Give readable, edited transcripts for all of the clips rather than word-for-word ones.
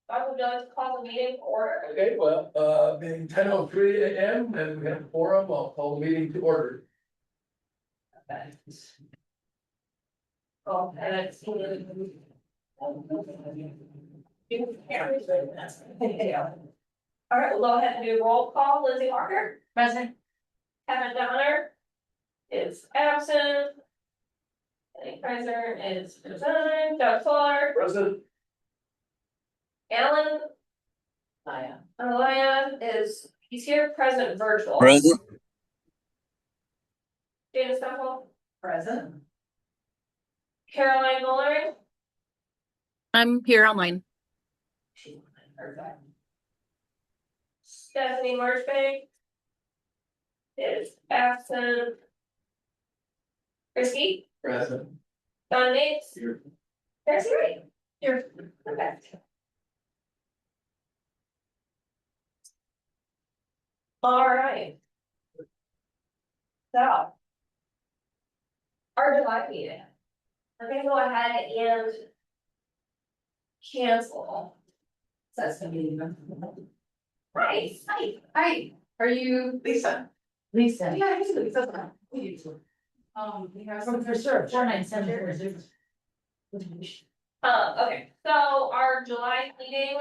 Bob, would you like to call the meeting to order? Okay, well, being 10:03 AM and we have a forum, I'll call the meeting to order. Oh, and it's. All right, we'll go ahead and do roll call. Lizzie Walker. Present. Kevin Donner. Is absent. Danny Kaiser is present. Doug Fuller. President. Alan. Alaya he's here, present virtual. Present. Dana Stumple. Present. Caroline Mullering. I'm here online. Stephanie Marchbank. Is absent. Christie. Present. Don Nates. Here. Darcy Wright. Here. Okay. All right. So. Our July meeting. I'm gonna go ahead and. Cancel. So that's gonna be. Right, hi, are you? Lisa. Lisa. Yeah, it's Lisa. We have some reserve. 4974. Okay, so our July meeting,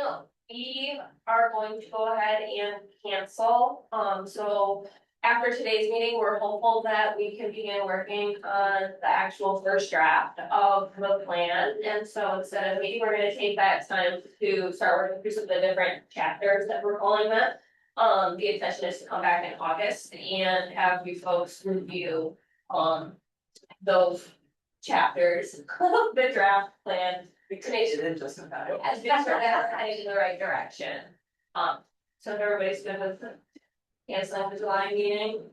we are going to go ahead and cancel. So after today's meeting, we're hopeful that we can begin working on the actual first draft of the plan. And so instead of meeting, we're gonna take that time to start working through some of the different chapters that we're calling them. The intention is to come back in August and have you folks review, those chapters, the draft plan. To make sure that just about it. As best we're heading in the right direction. So if everybody's good with canceling the July meeting.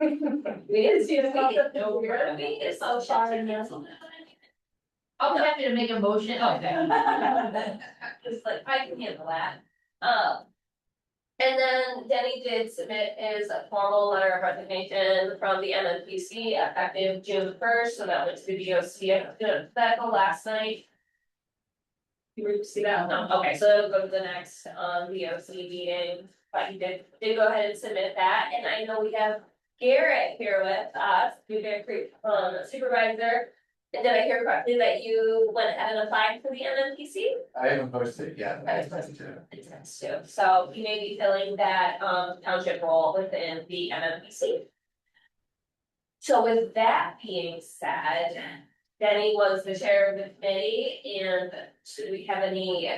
We didn't see the no, we're gonna be, it's so shocking. I'm happy to make a motion. Okay. Just like, I can handle that. And then Denny did submit his formal letter of resignation from the MMPC effective June 1st, so that went to the DOC. Did that go last night? You see that? No, okay, so it'll go to the next DOC meeting, but he did go ahead and submit that, and I know we have Garrett here with us, Bear Creek supervisor. And did I hear correctly that you went ahead and applied for the MMPC? I haven't posted it yet. So you may be filling that township role within the MMPC. So with that being said, Denny was the chair of the committee, and should we have any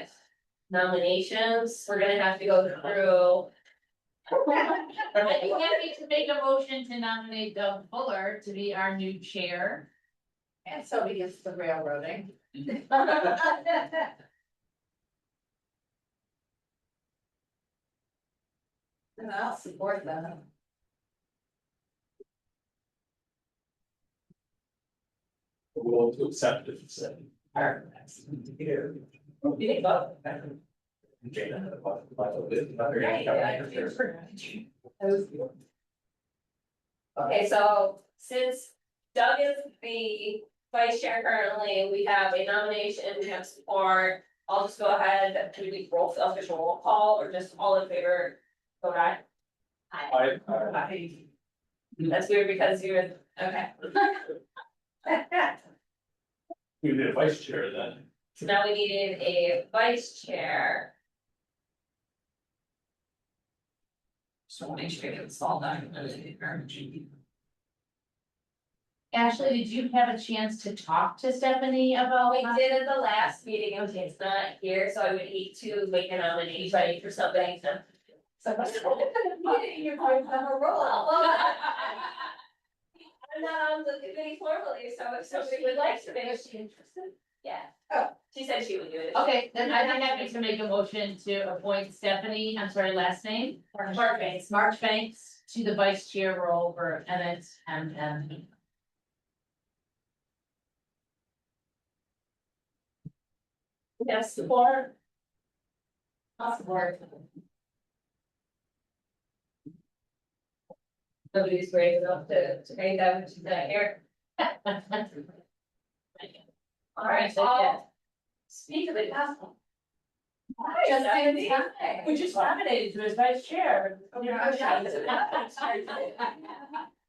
nominations? We're gonna have to go through. I'm happy to make a motion to nominate Doug Fuller to be our new chair. And so he is the railroading. And I'll support that. We'll to accept it. So. You think both? Okay, so since Doug is the vice chair currently, we have a nomination, we have support. I'll just go ahead, do we official roll call or just all in favor? Vote aye. Aye. That's weird because you're, okay. We need a vice chair then. So now we needed a vice chair. So we'll make sure we get this all documented. Ashley, did you have a chance to talk to Stephanie about? We did at the last meeting, okay, it's not here, so I would hate to make a nomination for somebody to. You're going to have a roll. I'm not on the committee formally, so if somebody would like to, maybe she's interested. Yeah, oh, she said she would do it. Okay, then I'd be happy to make a motion to appoint Stephanie, I'm sorry, last name? Marchbanks to the vice chair role for Emmet MM. Yes, support. I'll support. Nobody's brave enough to make that, which is not here. All right, I'll speak of it. We just nominated you as vice chair.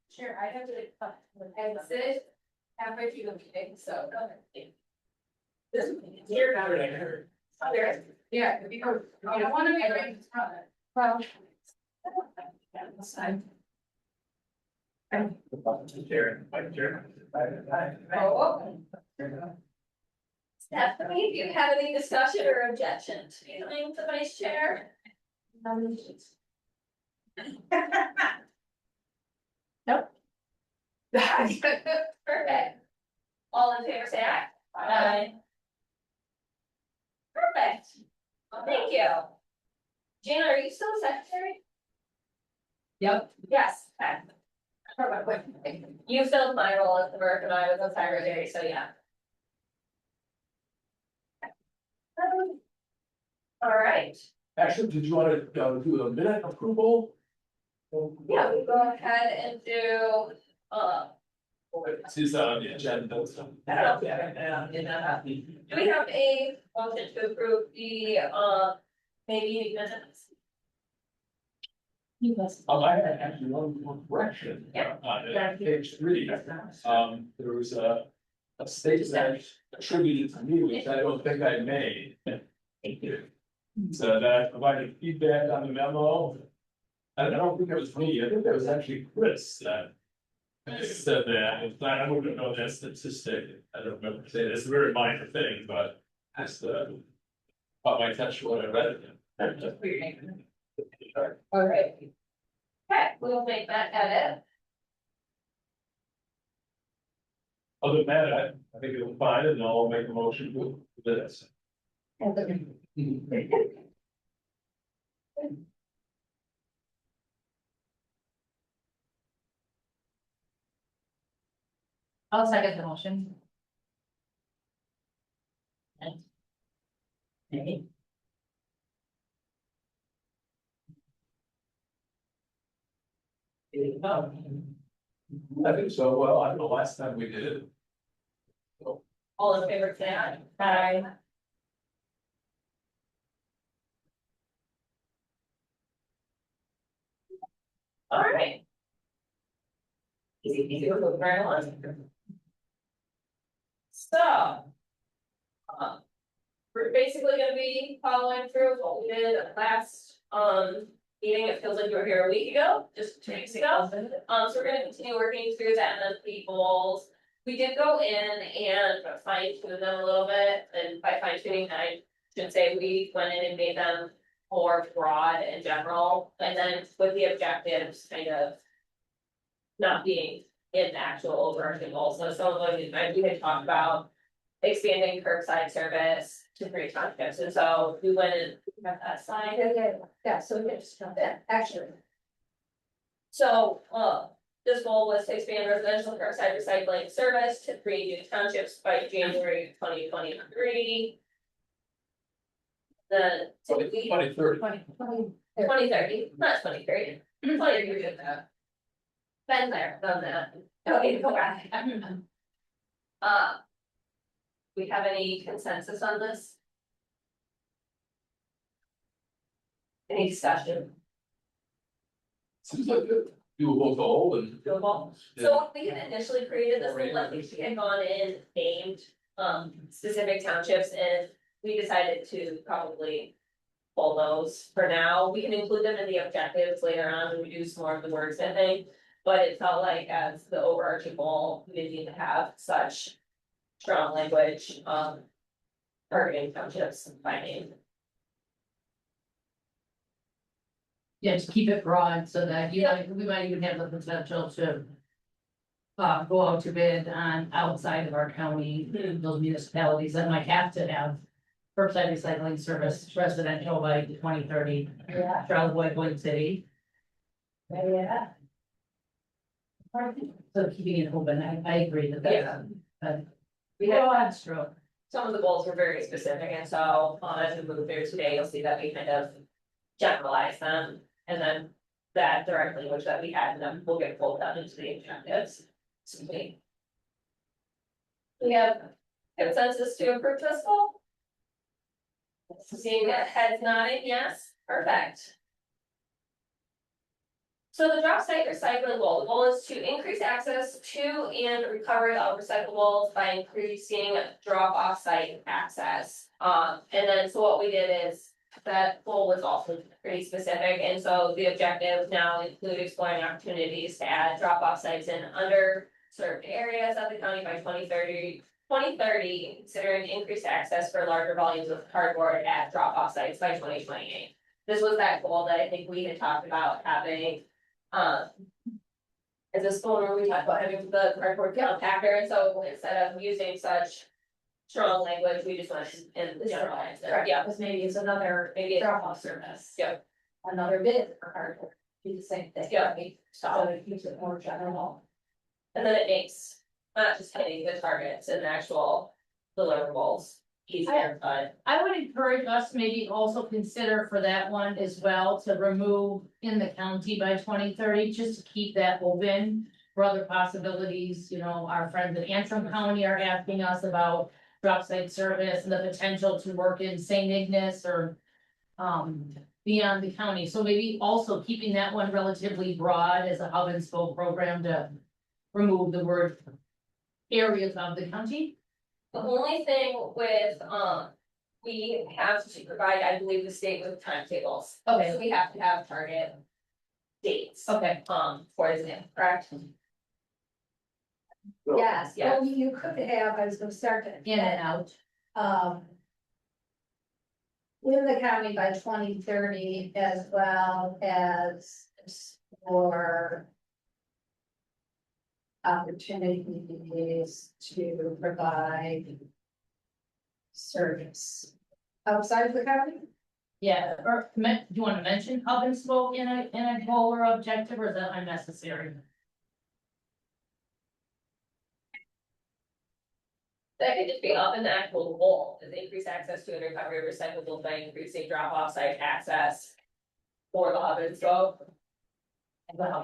Sure, I have to, and sit halfway through the meeting, so. You're not right. Yeah, because I don't wanna be right in front of it. Well. Stephanie, do you have any discussion or objection to becoming the vice chair? Nominations. Nope. Perfect. All in favor, say aye. Aye. Perfect. Thank you. Gina, are you still secretary? Yep. Yes. Okay. You filled my role at the Merck and I was a secretary, so yeah. All right, Actually, did you want to do a minute approval? yeah, we go ahead and do, This is on the agenda. do we have a motion to approve the, maybe minutes? I had actually one correction. Yeah. On page 3, there was a statement attributed to me, which I don't think I made. So that I provided feedback on the memo. I don't think it was me, I think that was actually Chris that said that. I wouldn't know that statistic, I don't remember saying it's a very minor thing, but that's the. Caught my attention when I read it. All right. Okay, we'll make that edit. Other than that, I think it was fine, and I'll make a motion to this. I'll second the motion. Maybe. I think so, well, I don't know, last time we did it. All in favor, say aye. Aye. All right. Easy, we're moving right along. So. We're basically gonna be following through with what we did last, meeting. It feels like you were here a week ago, just 2 weeks ago. So we're gonna continue working through the MMPC goals. We did go in and fine tune them a little bit, and by fine tuning, I should say we went in and made them more broad and general, and then with the objectives kind of not being in the actual overarching goals. So some of them, we had talked about expanding curbside service to 3 townships, and so we went and got that slide. Yeah, so we can just jump in, actually. So, this goal was to expand residential curbside recycling service to 3 new townships by January 2023. The typically 2030. 2030, not 2030, 2030 did that. Been there, done that. Okay, go back. We have any consensus on this? Any discussion? Seems like a doable goal and. Doable? So we had initially created this, like, we had gone in, named, specific townships, and we decided to probably pull those for now. We can include them in the objectives later on when we do some more of the wordsmithing, but it felt like as the overarching goal, we didn't need to have such strong language, targeting townships by name. Yeah, to keep it broad so that we might even have the potential to. Go out to bid on outside of our county, those municipalities that might have to have. Curbside recycling service residential by 2030, Yeah. Charlotte, Boyd City, Yeah. so keeping it open, I agree that Yeah. that's. We had on stroke. some of the goals were very specific, and so, as we move through today, you'll see that we kind of generalize them, and then that direct language that we had in them will get pulled down into the objectives. So we have Consensus to approve this goal? Seeing that heads nodding, yes, perfect. So the drop site recycling goal, the goal is to increase access to and recovery of recyclables by increasing drop off site access. And then so what we did is that goal was also pretty specific, and so the objectives now include exploring opportunities to add drop off sites in underserved areas of the county by 2030, considering increased access for larger volumes of cardboard at drop off sites by 2028. This was that goal that I think we had talked about having. As a school, where we talked about having the cardboard compactor, and so instead of using such strong language, we just went and generalized it. Yeah, Because maybe it's another maybe drop off service. Yeah. Another bid for cardboard, do the same thing. Yeah. So it keeps it more general. and then it makes not just hitting the targets and actual deliverables easier, but I would encourage us maybe also consider for that one as well to remove in the county by 2030, just to keep that open for other possibilities. You know, our friends at Antrim County are asking us about drop site service and the potential to work in St. Ignace or beyond the county. So maybe also keeping that one relatively broad as a hub and spoke program to remove the word areas of the county. the only thing with, we have to provide, I believe, the state with timetables. Okay. So we have to have target dates, Okay, for example, correct? Yes, Yeah. well, you could have, I was gonna start to. in and out. In the county by 2030 as well as for. Opportunities to provide. Service. Outside of the county? Yeah, or do you want to mention hub and spoke in a goal or objective, or is that unnecessary? That could just be up in the actual goal, is increase access to and recovery of recyclables by increasing drop off site access. For the hub and spoke,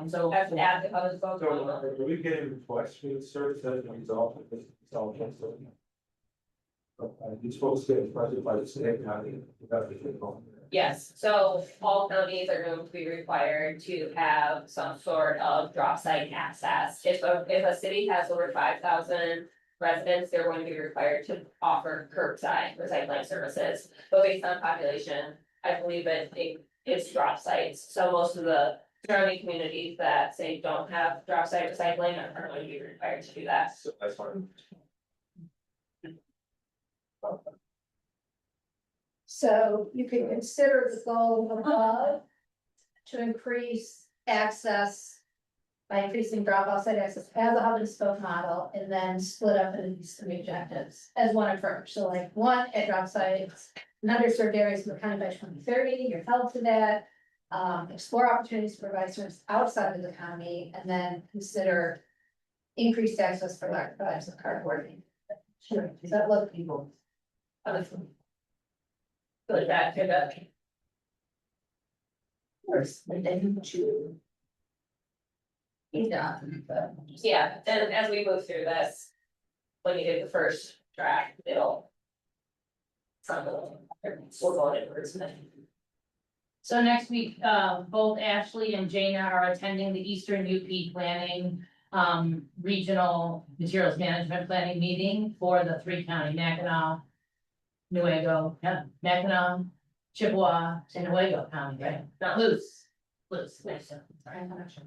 So, have to add the hub and spoke. So are we getting requests for the service as a result of this? It's all canceled. These folks get requested by the state county. Yes, so all counties are going to be required to have some sort of drop site access. If a city has over 5,000 residents, they're going to be required to offer curbside recycling services. But based on population, I believe it's drop sites, so most of the surrounding communities that say don't have drop site recycling are going to be required to do that. So that's fine. So you can consider the goal above. To increase access. By increasing drop off site access as a hub and spoke model, and then split up into these three objectives as one approach. So like one at drop sites. In underserved areas in the county by 2030, you're held to that. Explore opportunities to provide service outside of the county, and then consider. Increased access for large volumes of cardboard. Sure, does that look people? Good, that could, First, and then two. yeah, and as we move through this. When you did the first track, it'll. Some of them, we'll go into words. so next week, both Ashley and Jana are attending the Eastern UP Planning. Regional Materials Management Planning Meeting for the 3-county Mackinac. Mackinac, Chippewa, and Newaygo County, right? Not Luce. Sorry, I'm not sure.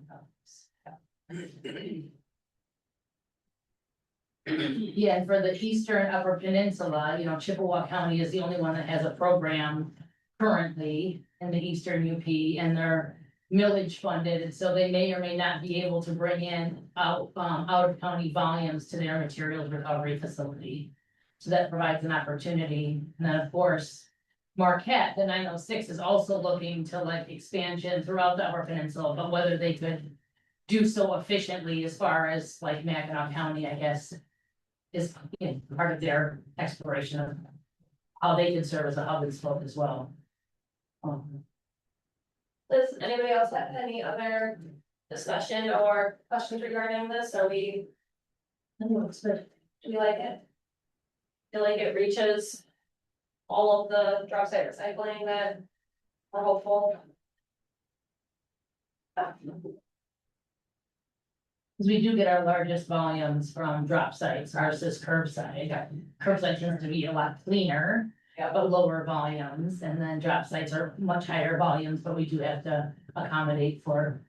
Yeah, and for the Eastern Upper Peninsula, you know, Chippewa County is the only one that has a program currently in the Eastern UP, and they're millage funded, and so they may or may not be able to bring in out of county volumes to their materials recovery facility. So that provides an opportunity, and then of course, Marquette, the 906 is also looking to like expansion throughout the Upper Peninsula, but whether they could do so efficiently as far as like Mackinac County, I guess, is part of their exploration of how they can serve as a hub and spoke as well. Does anybody else have any other discussion or questions regarding this? Are we, That looks good. do we like it? feel like it reaches all of the drop site recycling that we're hopeful. Cause we do get our largest volumes from drop sites versus curbside. Curbside tends to be a lot cleaner, but lower volumes, and then drop sites are much higher volumes, but we do have to accommodate for.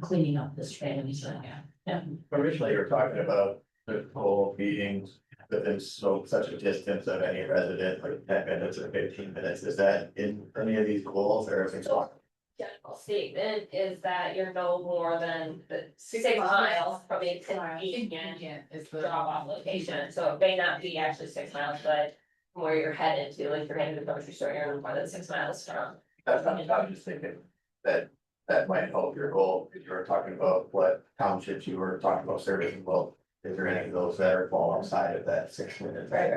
Cleaning up the streams, so, yeah. Originally, you were talking about the whole meetings within such a distance of any resident, like 10 minutes or 15 minutes, is that in any of these goals or is it? General statement is that you're no more than the 6 miles from a convenient drop off location, so it may not be actually 6 miles, but. From where you're headed to, like you're headed to the grocery store, you're no more than 6 miles from. I'm just thinking that might help your goal, if you were talking about what townships you were talking about serving, well, is there any of those that are fall outside of that 6 minutes? Right.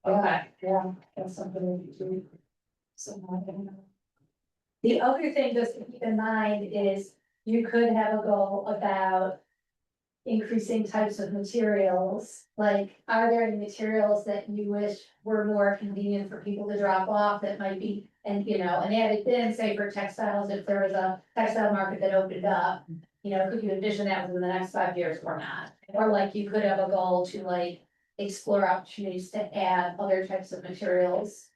Okay. Yeah, that's something we do. The other thing just to keep in mind is you could have a goal about. Increasing types of materials, like are there any materials that you wish were more convenient for people to drop off that might be, and you know, an added thing, say for textiles, if there was a textile market that opened up. You know, could you envision that within the next 5 years or not? Or like you could have a goal to like explore opportunities to add other types of materials.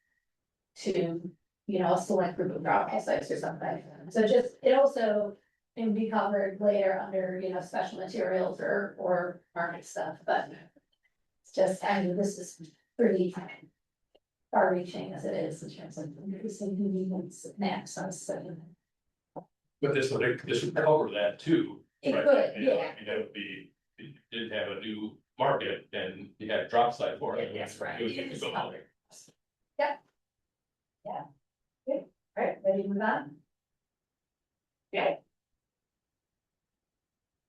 To, you know, a select group of drop off sites or something, so just, it also. Can be covered later under, you know, special materials or market stuff, but. It's just, I mean, this is pretty. Far reaching as it is in terms of increasing convenience and access, so. But this would cover that too. It right? could, You know, yeah. It would be, if you didn't have a new market and you had a drop site for it. Yes, right. It would go on. Alright, ready to move on?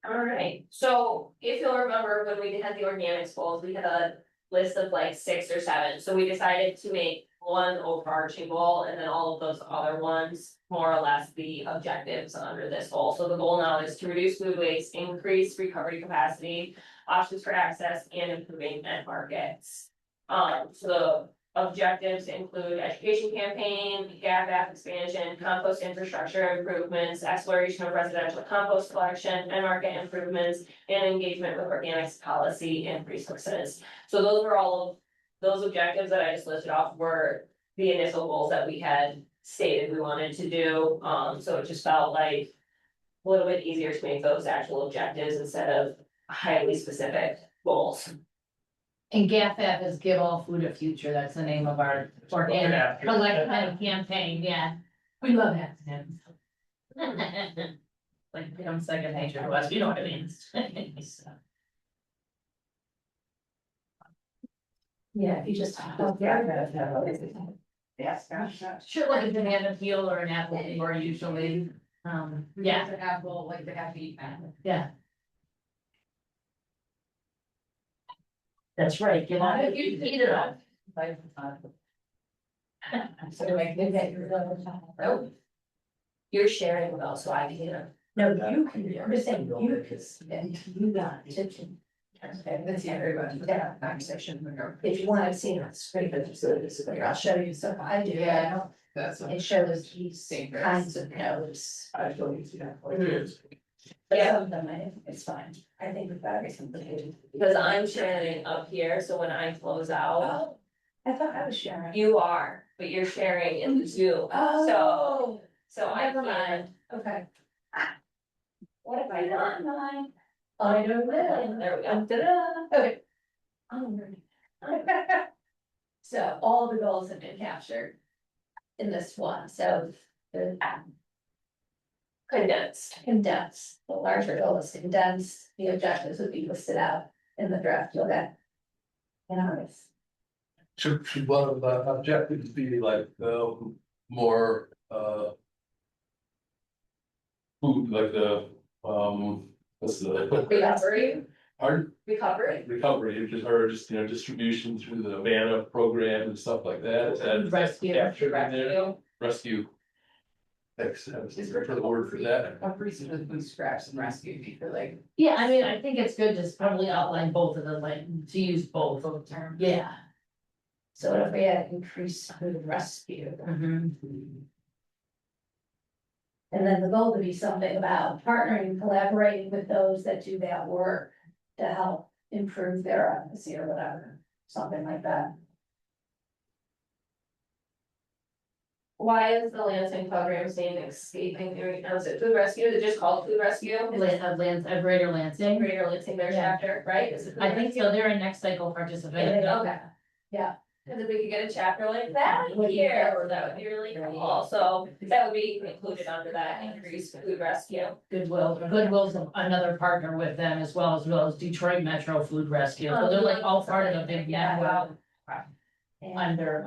Alright, so if you'll remember when we had the organics goals, we had a list of like 6 or 7, so we decided to make one overarching goal and then all of those other ones. More or less the objectives under this goal, so the goal now is to reduce food waste, increase recovery capacity, options for access and improving end markets. So the objectives include education campaign, gap app expansion, compost infrastructure improvements, exploration of residential compost collection, and market improvements, and engagement with organics policy and resources. So those were all of those objectives that I just listed off were the initial goals that we had stated we wanted to do. So it just felt like a little bit easier to make those actual objectives instead of highly specific goals. And GAFAP is Give All Food a Future, that's the name of our organic collective campaign, yeah. We love acronyms. Like, become second nature to us, you know what I mean? So, Yeah, if you just. Yes, sure, like a banana peel or an apple or usually, yeah. An apple, like the half eat apple. Yeah. That's right, you want it, you eat it all. So I think that you're going to. Oh. You're sharing though, so I can. No, you can, I'm just saying, you can, you got to. Okay, let's see everybody, that conversation, if you want to see it, it's great, but I'll show you stuff I do. Yeah. It shows these kinds of notes. I still need to see that. But some of them, it's fine, I think we've got everything. Because I'm sharing up here, so when I close out, Oh, I thought I was sharing. you are, but you're sharing in the Zoom, Oh, so I never can't. mind, okay. What have I done? I don't know. There we go. Ta-da. Okay. Oh, so all the goals have been captured in this one, so the Condensed. condensed, the larger goal is condensed, the objectives would be listed out in the draft, you'll get. And ours. Should one of the objectives be like, more, food, like the, what's the? Recovery, Pardon? recovery. Recovery, just, you know, distribution through the MANA program and stuff like that, is that Rescue. captured in there? Rescue. Rescue, Fix. Is there a word for that? I'm pretty sure the food scraps and rescue people like. Yeah, I mean, I think it's good to probably outline both of them, like, to use both. Both terms. Yeah. So what if we had increased food rescue? Mhm. And then the goal would be something about partnering, and collaborating with those that do that work to help improve their efficacy or whatever, something like that. Why is the Lansing program saying escaping, is it food rescue, is it just called food rescue? Greater Lansing. Greater Lansing, their Yeah. chapter, right? Is it food I think rescue? so, they're a next cycle participant. Okay. Yeah. Cause if we could get a chapter like that here, that would be really cool, so that would be included under that increased food rescue. Goodwill's another partner with them as well as Detroit Metro Food Rescue, so they're like all part of a big network And under,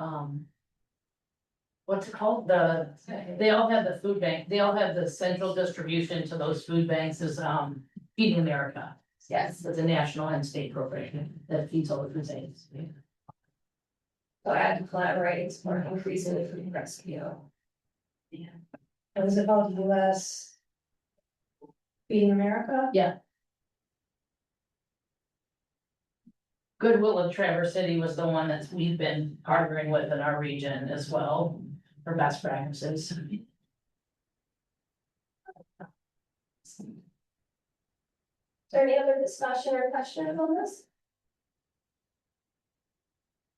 what's it called, they all have the food bank, they all have the central distribution to those food banks is, Feeding America. Yes. It's a national and state program that feeds all the food banks. So add collaborating, support, increasing the food rescue. what is it called, US Feeding America? Goodwill of Traverse City was the one that we've been partnering with in our region as well for best practices. Is there any other discussion or questions on this?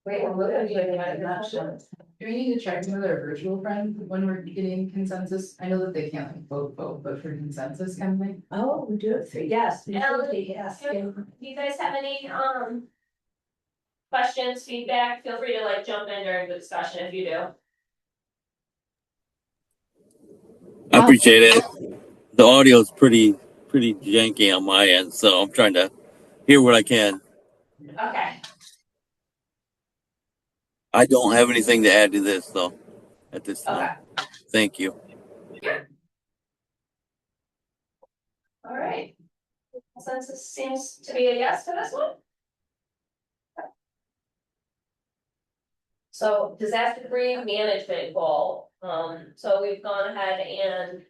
Wait, we're moving to any questions? Do we need to check with our virtual friend when we're getting consensus? I know that they can't like vote, but for consensus kind of thing. Oh, we do it through, yes, we Yeah. should be asking. Do you guys have any, questions, feedback? Feel free to like jump in during the discussion if you do. I appreciate it. The audio is pretty janky on my end, so I'm trying to hear what I can. Okay, I don't have anything to add to this though at this time. okay, Thank you. all right. Consensus seems to be a yes for this one. So disaster debris management goal, so we've gone ahead and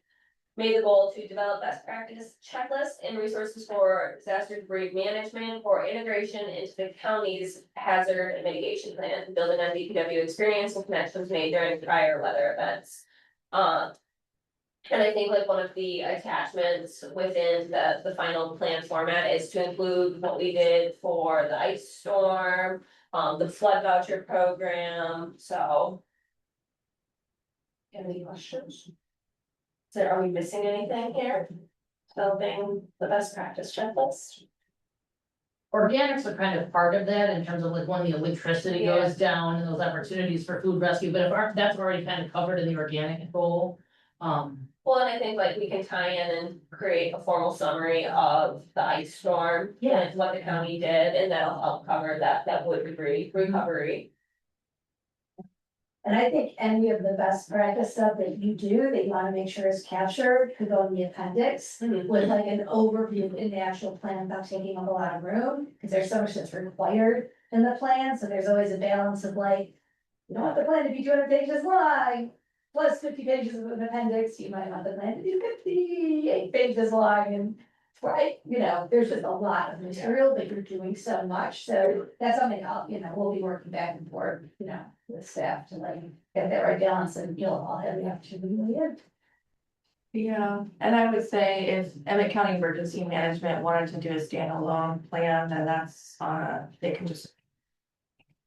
made the goal to develop best practice checklists and resources for disaster debris management for integration into the county's hazard and mitigation plan, building on DPW experience and connections made during prior weather events. And I think like one of the attachments within the final plan format is to include what we did for the ice storm, the flood voucher program, so. Any questions? So are we missing anything here? Building the best practice checklist? Organics are kind of part of that in terms of like when the electricity goes down and those opportunities for food rescue, but if that's already kind of covered in the organic goal. Well, and I think like we can tie in and create a formal summary of the ice storm. Yeah. And what the county did, and that'll help cover that wood debris recovery. And I think any of the best practice stuff that you do, that you wanna make sure is captured, could go in the appendix. With like an overview in the actual plan without taking up a lot of room, because there's so much that's required in the plan, so there's always a balance of like. You don't want the plan to be 200 pages long, plus 50 pages of an appendix, you might want the plan to be 58 pages long and. Right, you know, there's just a lot of material, but you're doing so much, so that's something we'll be working back and forth, with staff to like get that right balance and you'll all have the opportunity to do it. Yeah, and I would say if Emmet County Emergency Management wanted to do a standalone plan, then that's, they can just.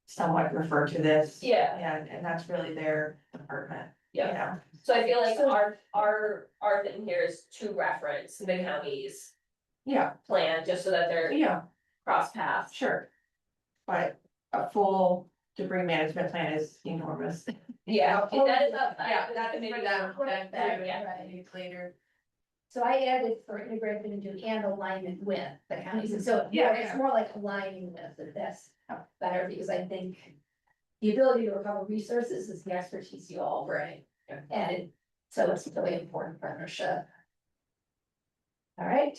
Somewhat refer to this. Yeah. Yeah, and that's really their department, you Yeah, know. so I feel like our thing here is to reference the county's Yeah, plan, just so that they're yeah, cross paths. sure. But a full debris management plan is enormous. Yeah, that is up. Yeah, that's maybe for that, yeah. later. So I added for integration into and alignment with the counties, and so Yeah, it's more like aligning with, and that's better, because I think. The ability to recover resources is the expertise you all bring, and so it's a really important partnership. All right.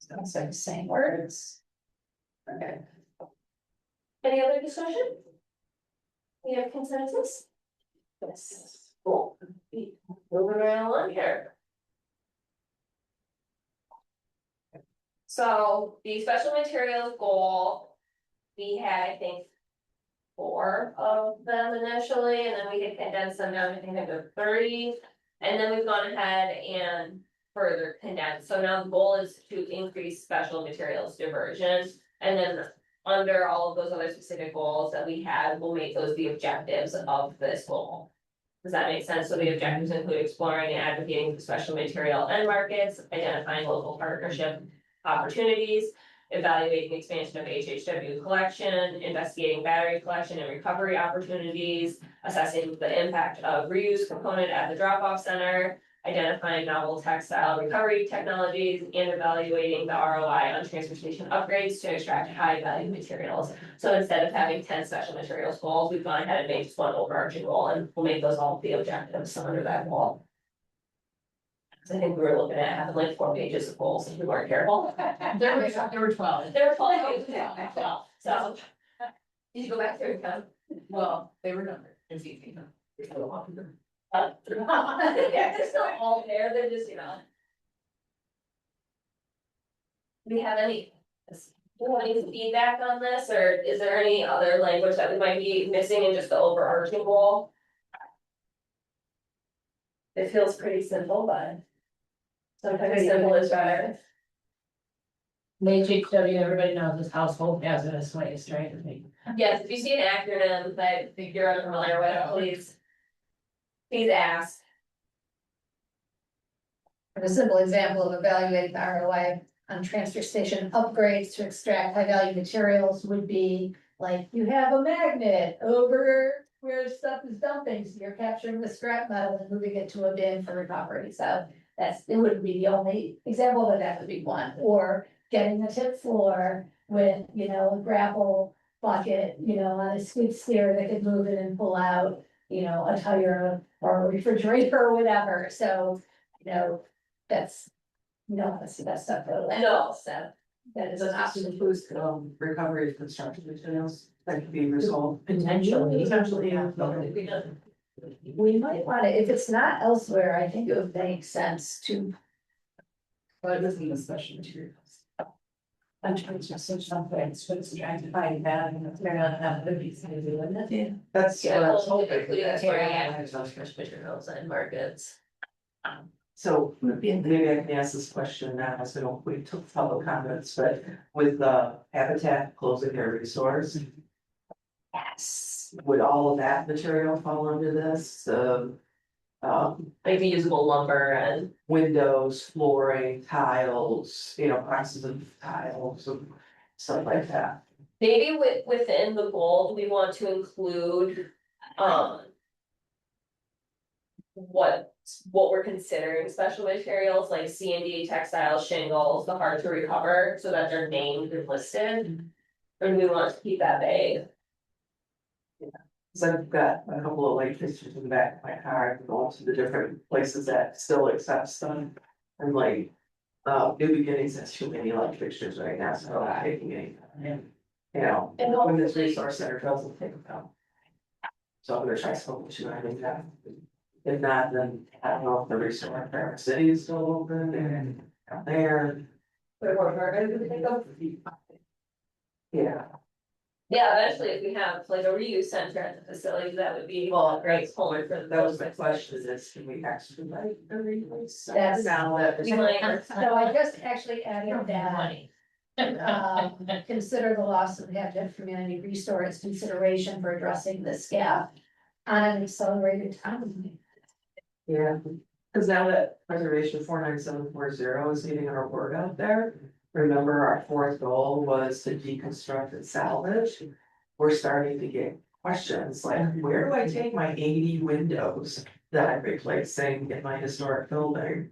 So the same words. Okay. Any other discussion? We have consensus? Yes. Cool. Moving right along here. So the special materials goal, we had, I think, 4 of them initially, and then we had condensed them down, I think, into 30. And then we've gone ahead and further condensed, so now the goal is to increase special materials diversion. And then under all of those other specific goals that we had, we'll make those the objectives of this goal. Does that make sense? So the objectives include exploring and advocating for special material end markets, identifying local partnership opportunities, evaluating the expansion of HHW collection, investigating battery collection and recovery opportunities, assessing the impact of reuse component at the drop-off center, identifying novel textile recovery technologies, and evaluating the ROI on transportation upgrades to extract high-value materials. So instead of having 10 special materials goals, we've gone ahead and made just one overarching goal, and we'll make those all the objectives under that goal. So I think we were looking at having like 4 pages of goals if we weren't careful. There were 12. There were 12 pages, yeah, so. Did you go back there and count? Well, they were numbered, it's easy. Yeah, they're still all there, they're just, Do we have any, do you have any feedback on this, or is there any other language that we might be missing in just the overarching goal? It feels pretty simple, but sometimes simple is better. HHW, everybody knows is household hazardous waste, right? Yes, if you see an acronym that you're unfamiliar with, please ask. A simple example of evaluating the ROI on transfer station upgrades to extract high value materials would be like, you have a magnet over where stuff is dumping, so you're capturing the scrap metal and moving it to a bin for recovery, so it wouldn't be the only example, but that would be one, or getting a tip floor with, a grapple bucket, on a skid steer that could move it and pull out, a tire or a refrigerator or whatever, so, that's, you don't want to see that stuff go to landfill, so. That is an option. Includes recovery of construction materials that could be resolved. Potentially. Yeah. We might want to, if it's not elsewhere, I think it would make sense to. But it isn't the special materials. I'm trying to search something, so it's trying to find that, and they're not have the piece to do with it. Yeah. That's. Yeah, what I was we'll hoping. include that's where I add special materials and markets. So maybe I can ask this question now, so don't wait till public comments, but with Habitat closing their resource. Yes. Would all of that material fall under this, Like the usable lumber and. windows, flooring, tiles, prices of tiles, and stuff like that? Maybe within the goal, we want to include, what we're considering special materials, like C&D, textiles, shingles, the hard to recover, so that they're named and listed. Or do we want to keep that vague? Cause I've got a couple of light fixtures in the back of my car, going to the different places that still accept them. And like, New Beginnings has too many light fixtures right now, so I'm not taking any. And When this hopefully- resource center doesn't take them. So I'm gonna try something to, I think that. If not, then I don't know if the resource center city is still open and out there. Yeah. Yeah, eventually, if we have like a reuse center at the facility, that would be a great point for That was my those. question, is can we actually like the resource? Yes. Now that. We might- So I just actually added that, Money. consider the loss of Habitat community resource consideration for addressing this gap on an accelerated timeline. Yeah, cause now that preservation 49740 is getting our word out there. Remember, our 4th goal was to deconstruct and salvage. We're starting to get questions like, where do I take my 80 windows that I'm replacing in my historic building?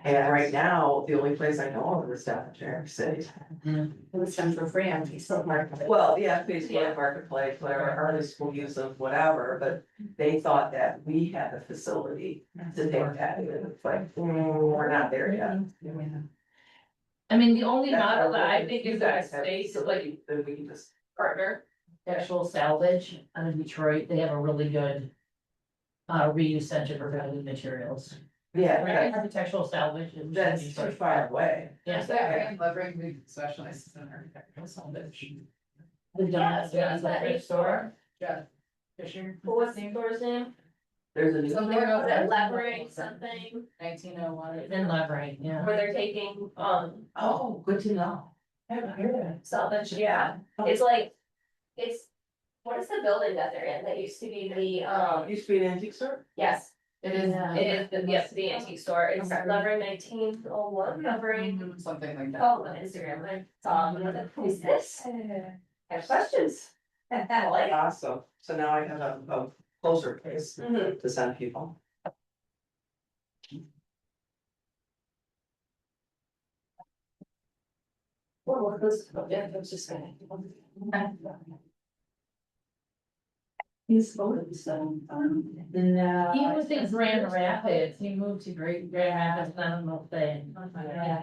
And right now, the only place I know of is down in Jersey City. It was done for free on Facebook Market. Well, yeah, Facebook Marketplace, whatever, artists will use them, whatever, but they thought that we had the facility to take that, and it's like, we're not there yet. I mean, the only model that I think You is that guys have states, facility, like, then we can just. Partner. architectural salvage out of Detroit. They have a really good reuse center for building materials. Yeah, Architectural salvage. that's too far away. Yeah. That and Levering, we specialize in architectural salvage. We've done that, Yes, that thrift store. Jeff Fisher. What's the store's name? There's a new. Something about that. Levering something, 1901. In Levering, yeah. where they're taking, Oh, good to know. I haven't heard of it. salvage, yeah, it's like, it's. What is the building that they're in, that used to be the, Used to be an antique store? yes, It is. it is, yes, the antique store, it's Okay. Levering 1901, Levering. Something like that. Oh, on Instagram, I saw, who's this? I have questions. I like it. Awesome. So now I have a closer place Mhm. to send people. Well, who's, yeah, it's just gonna. He's voted, so, no. He was in Grand Rapids, he moved to Grand Rapids, I don't know if they,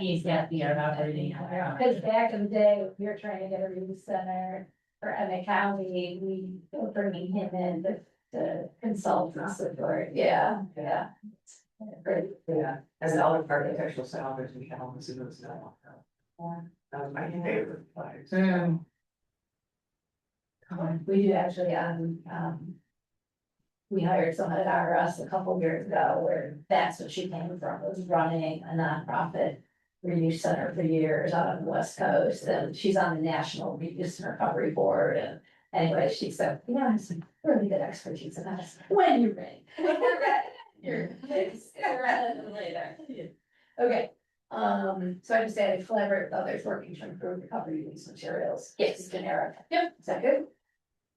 he's got the operating. Cause back in the day, we were trying to get a reuse center for Emmet County, we were bringing him in to consult and support, yeah. Great. Yeah, as an other architectural salvage in Kalamazoo is now. That was my favorite place. We do actually, we hired someone at IRS a couple of years ago where that's what she came from, was running a nonprofit reuse center for years out on the West Coast, and she's on the National Reuse and Recovery Board, and anyway, she said, you know, it's really good expertise in that, when you're ready. When we're ready, you're, it's later. Okay, so I just added collaborate with others working to improve recovery of these materials. Yes. Generic. Yep. Is that good?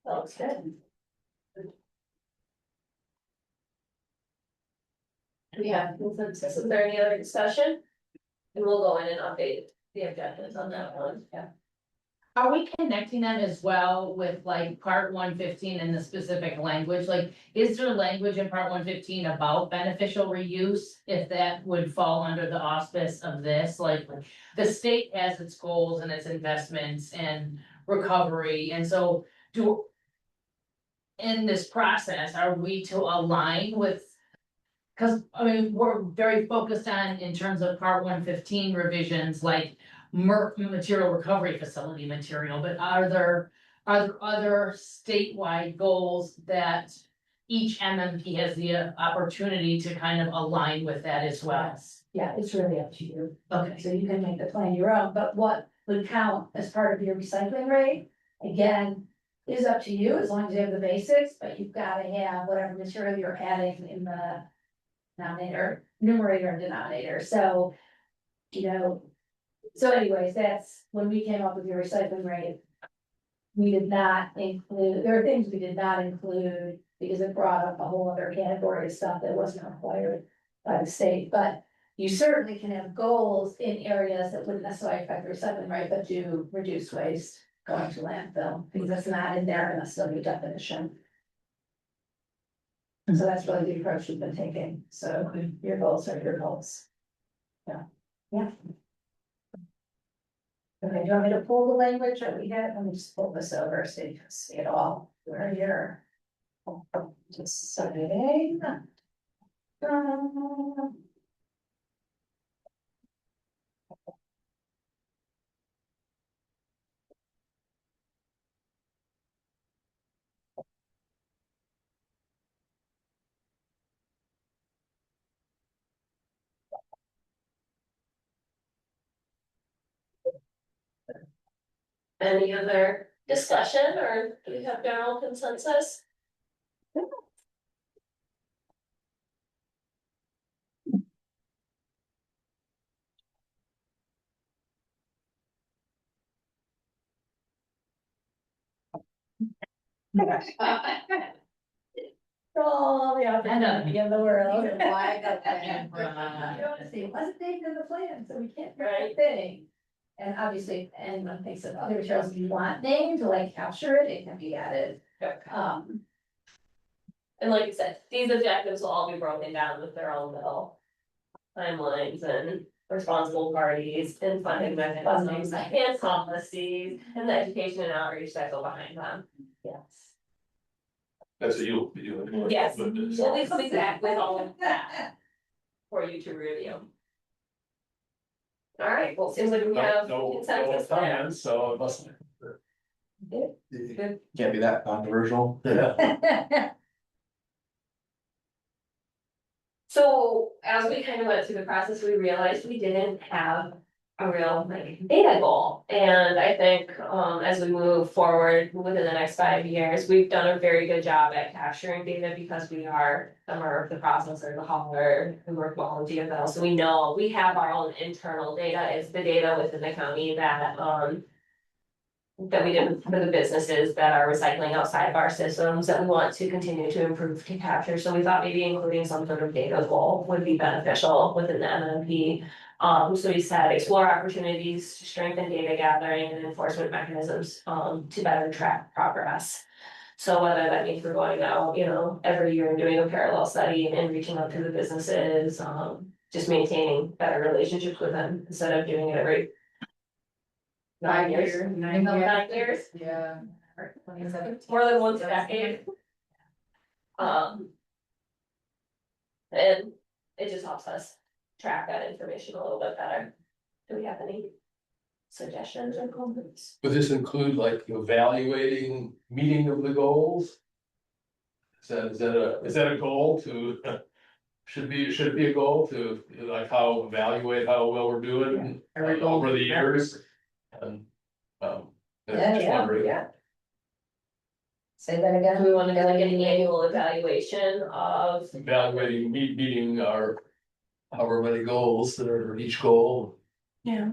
That looks good. We have consensus, is there any other discussion? And we'll go in and update the objectives on that one, yeah. Are we connecting them as well with like part 115 and the specific language? Like, is there language in part 115 about beneficial reuse? If that would fall under the auspice of this, like the state has its goals and its investments and recovery, and so do. In this process, are we to align with? Cause I mean, we're very focused on in terms of part 115 revisions, like material recovery facility material, but are there other statewide goals that each MMP has the opportunity to kind of align with that as well? Yeah, it's really up to you. Okay. So you can make the plan your own, but what would count as part of your recycling rate, again, is up to you as long as you have the basics, but you've gotta have whatever material you're adding in the numerator and denominator, so, you know. So anyways, that's when we came up with your recycling rate. We did not include, there are things we did not include because it brought up a whole other category of stuff that wasn't required by the state, but. You certainly can have goals in areas that wouldn't necessarily affect the recycling rate, but do reduce waste going to landfill, because that's not in there in the study definition. So that's really the approach we've been taking, so your goals are your goals. Yeah. Okay, do you want me to pull the language that we had? Let me just pull this over so you can see it all. We're here. Just setting. Any other discussion, or do we have general consensus? Oh, the opportunity in the world. You You wanna see, it wasn't named in the plan, so we can't do the thing. And obviously, anyone thinks of other materials you want named to like capture it, it can be added. And like I said, these objectives will all be broken down with their own little timelines and responsible parties and funding mechanisms and policies and the education and outreach that go behind them. That's what you'll be doing. Yes, we'll be coming back with all of that for you to review. All right, well, seems like we have No consensus there. comments, so it must. Can't be that controversial. Yeah. So as we kind of went through the process, we realized we didn't have a real like data goal. And I think as we move forward within the next 5 years, we've done a very good job at capturing data because we are the MERV, the processor, the hauler, we work well in GFL. So we know we have our own internal data. It's the data within the county that we did for the businesses that are recycling outside of our systems that we want to continue to improve to capture. So we thought maybe including some sort of data goal would be beneficial within the MMP. So we said explore opportunities to strengthen data gathering and enforcement mechanisms to better track progress. So whether that means we're going out, every year and doing a parallel study and reaching out to the businesses, just maintaining better relationships with them instead of doing it every 9 years. 9 9 years. Yeah. 2017. More than once a decade. And it just helps us track that information a little bit better. Do we have any suggestions or comments? Would this include like evaluating meeting of the goals? Is that a goal to, should it be a goal to like how evaluate how well we're doing over the years? And, just wondering. Yeah. Say that Do again. we want to do like an annual evaluation of? Evaluating, meeting our however many goals that are each goal. Yeah.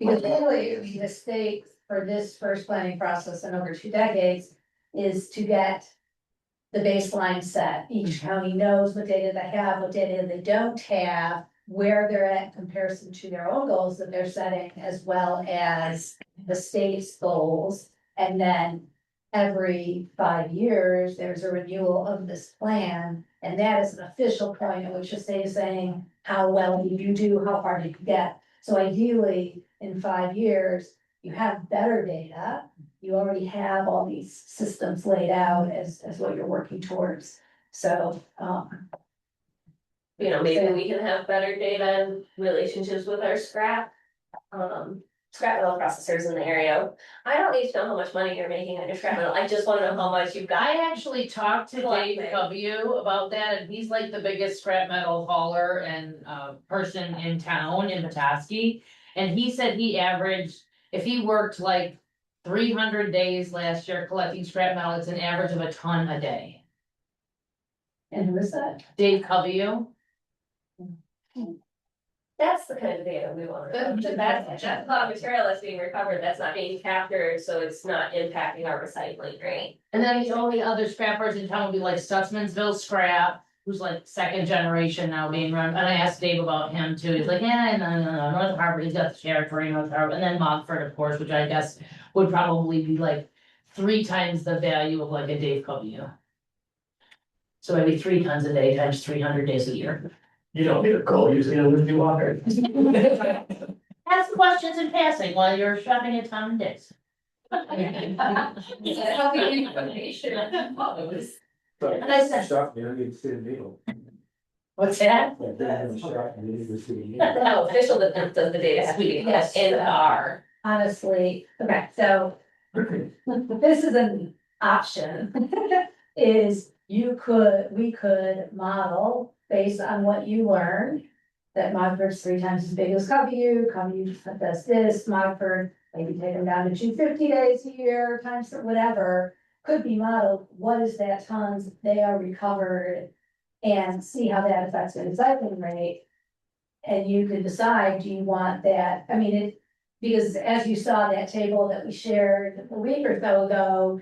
Because really, the state for this first planning process in over 2 decades is to get the baseline set. Each county knows what data they have, what data they don't have, where they're at in comparison to their own goals that they're setting, as well as the state's goals. And then every 5 years, there's a renewal of this plan. And that is an official point at which the state is saying, how well did you do, how far did you get? So ideally, in 5 years, you have better data. You already have all these systems laid out as what you're working towards. So, Maybe we can have better data and relationships with our scrap metal processors in the area. I don't need to know how much money you're making on your scrap metal. I just want to know how much you've got. I actually talked to Dave Collecting. W about that, and he's like the biggest scrap metal hauler and person in town in Petoskey. And he said he averaged, if he worked like 300 days last year collecting scrap metal, it's an average of a ton a day. and who is that? Dave W. That's the kind of data we want. That's a lot of material that's being recovered, that's not being captured, so it's not impacting our recycling rate. And then the only other scrappers in town would be like Stutzmansville Scrap, who's like 2nd generation now being run. And I asked Dave about him too. He's like, yeah, no, North Harbor, he's got the territory in North Harbor. And then Montford, of course, which I guess would probably be like 3 times the value of like a Dave W. So maybe 3 tons a day times 300 days a year. You don't need a goal, you just need a living water. Ask questions in passing while you're shopping at Tom and Dick's. It's a healthy information. And I said, what's that? No, official that does the data has to be Yes. in our. Honestly, okay, so this is an option. Is we could model based on what you learned. That Montford's 3 times as big as Coveyou does this, Montford, maybe take them down to 250 days a year, times whatever. Could be modeled, what is that tons they are recovered, and see how that affects the recycling rate. And you could decide, do you want that, because as you saw that table that we shared a week or so ago.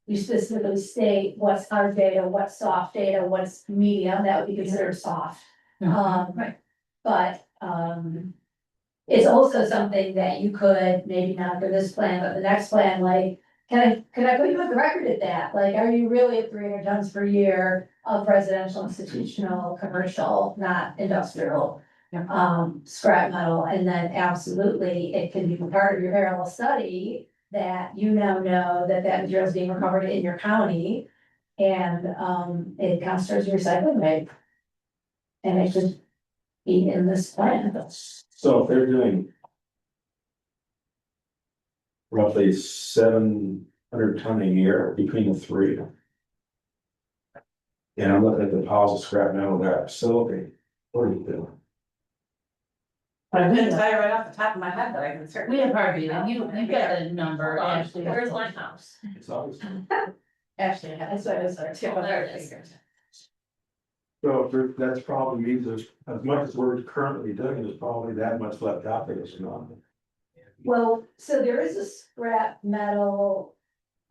We specifically state what's hard data, what's soft data, what's medium, that would be considered soft. Right. But, it's also something that you could, maybe not for this plan, but the next plan, like, can I put you on the record at that? Like, are you really at 300 tons per year of residential, institutional, commercial, not industrial? Scrap metal, and then absolutely, it can be part of your parallel study. That you now know that material is being recovered in your county. And, it counts towards your recycling rate. And it should be in this plan. So if they're doing roughly 700 ton a year between the three. And I'm looking at the piles of scrap metal that facility, what are you doing? I couldn't tell you right off the top of my head, but I can We certainly. have Harvey, and you got a number, Ashley. Where's Limehouse? It's always. Actually, that's what I was like. Oh, there it is. So if that's probably means as much as we're currently doing, there's probably that much left out there that's not. Well, so there is a scrap metal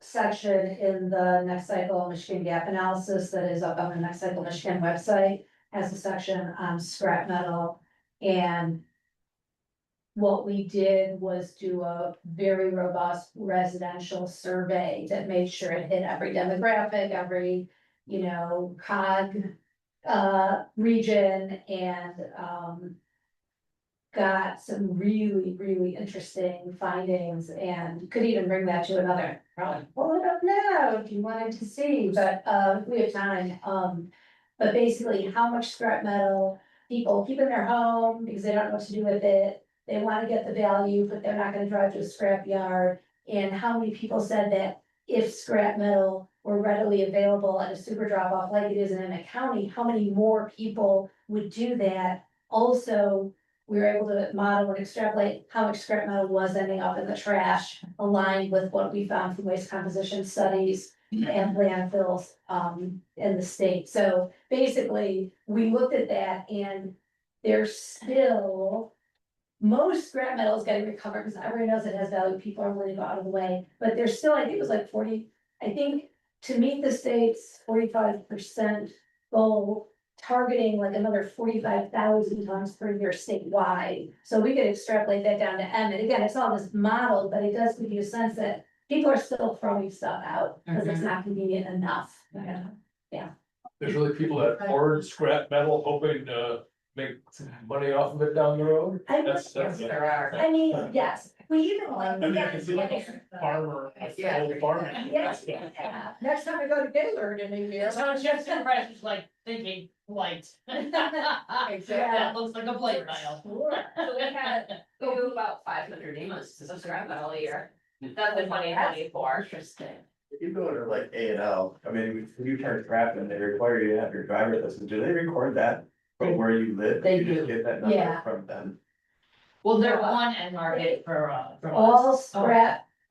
section in the Next Cycle Michigan Gap Analysis that is up on the Next Cycle Michigan website, has a section on scrap metal. And what we did was do a very robust residential survey that made sure it hit every demographic, every, cog region, and got some really, really interesting findings, and could even bring that to another, probably pull it up now if you wanted to see, but if we have time. But basically, how much scrap metal people keep in their home because they don't know what to do with it. They want to get the value, but they're not gonna drive to a scrap yard. And how many people said that if scrap metal were readily available at a super drop off like it is in Emmet County, how many more people would do that? Also, we were able to model and extrapolate how much scrap metal was ending up in the trash, aligned with what we found from waste composition studies and landfills in the state. So basically, we looked at that, and there's still most scrap metal is getting recovered because everyone knows it has value. People are willing to go out of the way, but there's still, I think it was like 40, I think to meet the state's 45% goal, targeting like another 45,000 tons per year statewide. So we could extrapolate that down to Emmet. Again, it's all this model, but it does give you a sense that people are still throwing stuff out because it's not convenient enough. There's really people that hoard scrap metal hoping to make some money off of it down the road. Yes, there are. I mean, yes, we even like. I mean, I can see like a farmer, Yeah. old farmer. Yes, yeah. Next time I go to Gaylord in a year. So it's just impressions like thinking light. That looks like a plate pile. So we do about 500 units of scrap metal a year. That's in 2024. Interesting. If you go to like A&L, I mean, when you turn scrap and they require you to have your driver's license, do they record that from where you live? They You just do. Get that Yeah. number from them. Well, they're one end market for All us.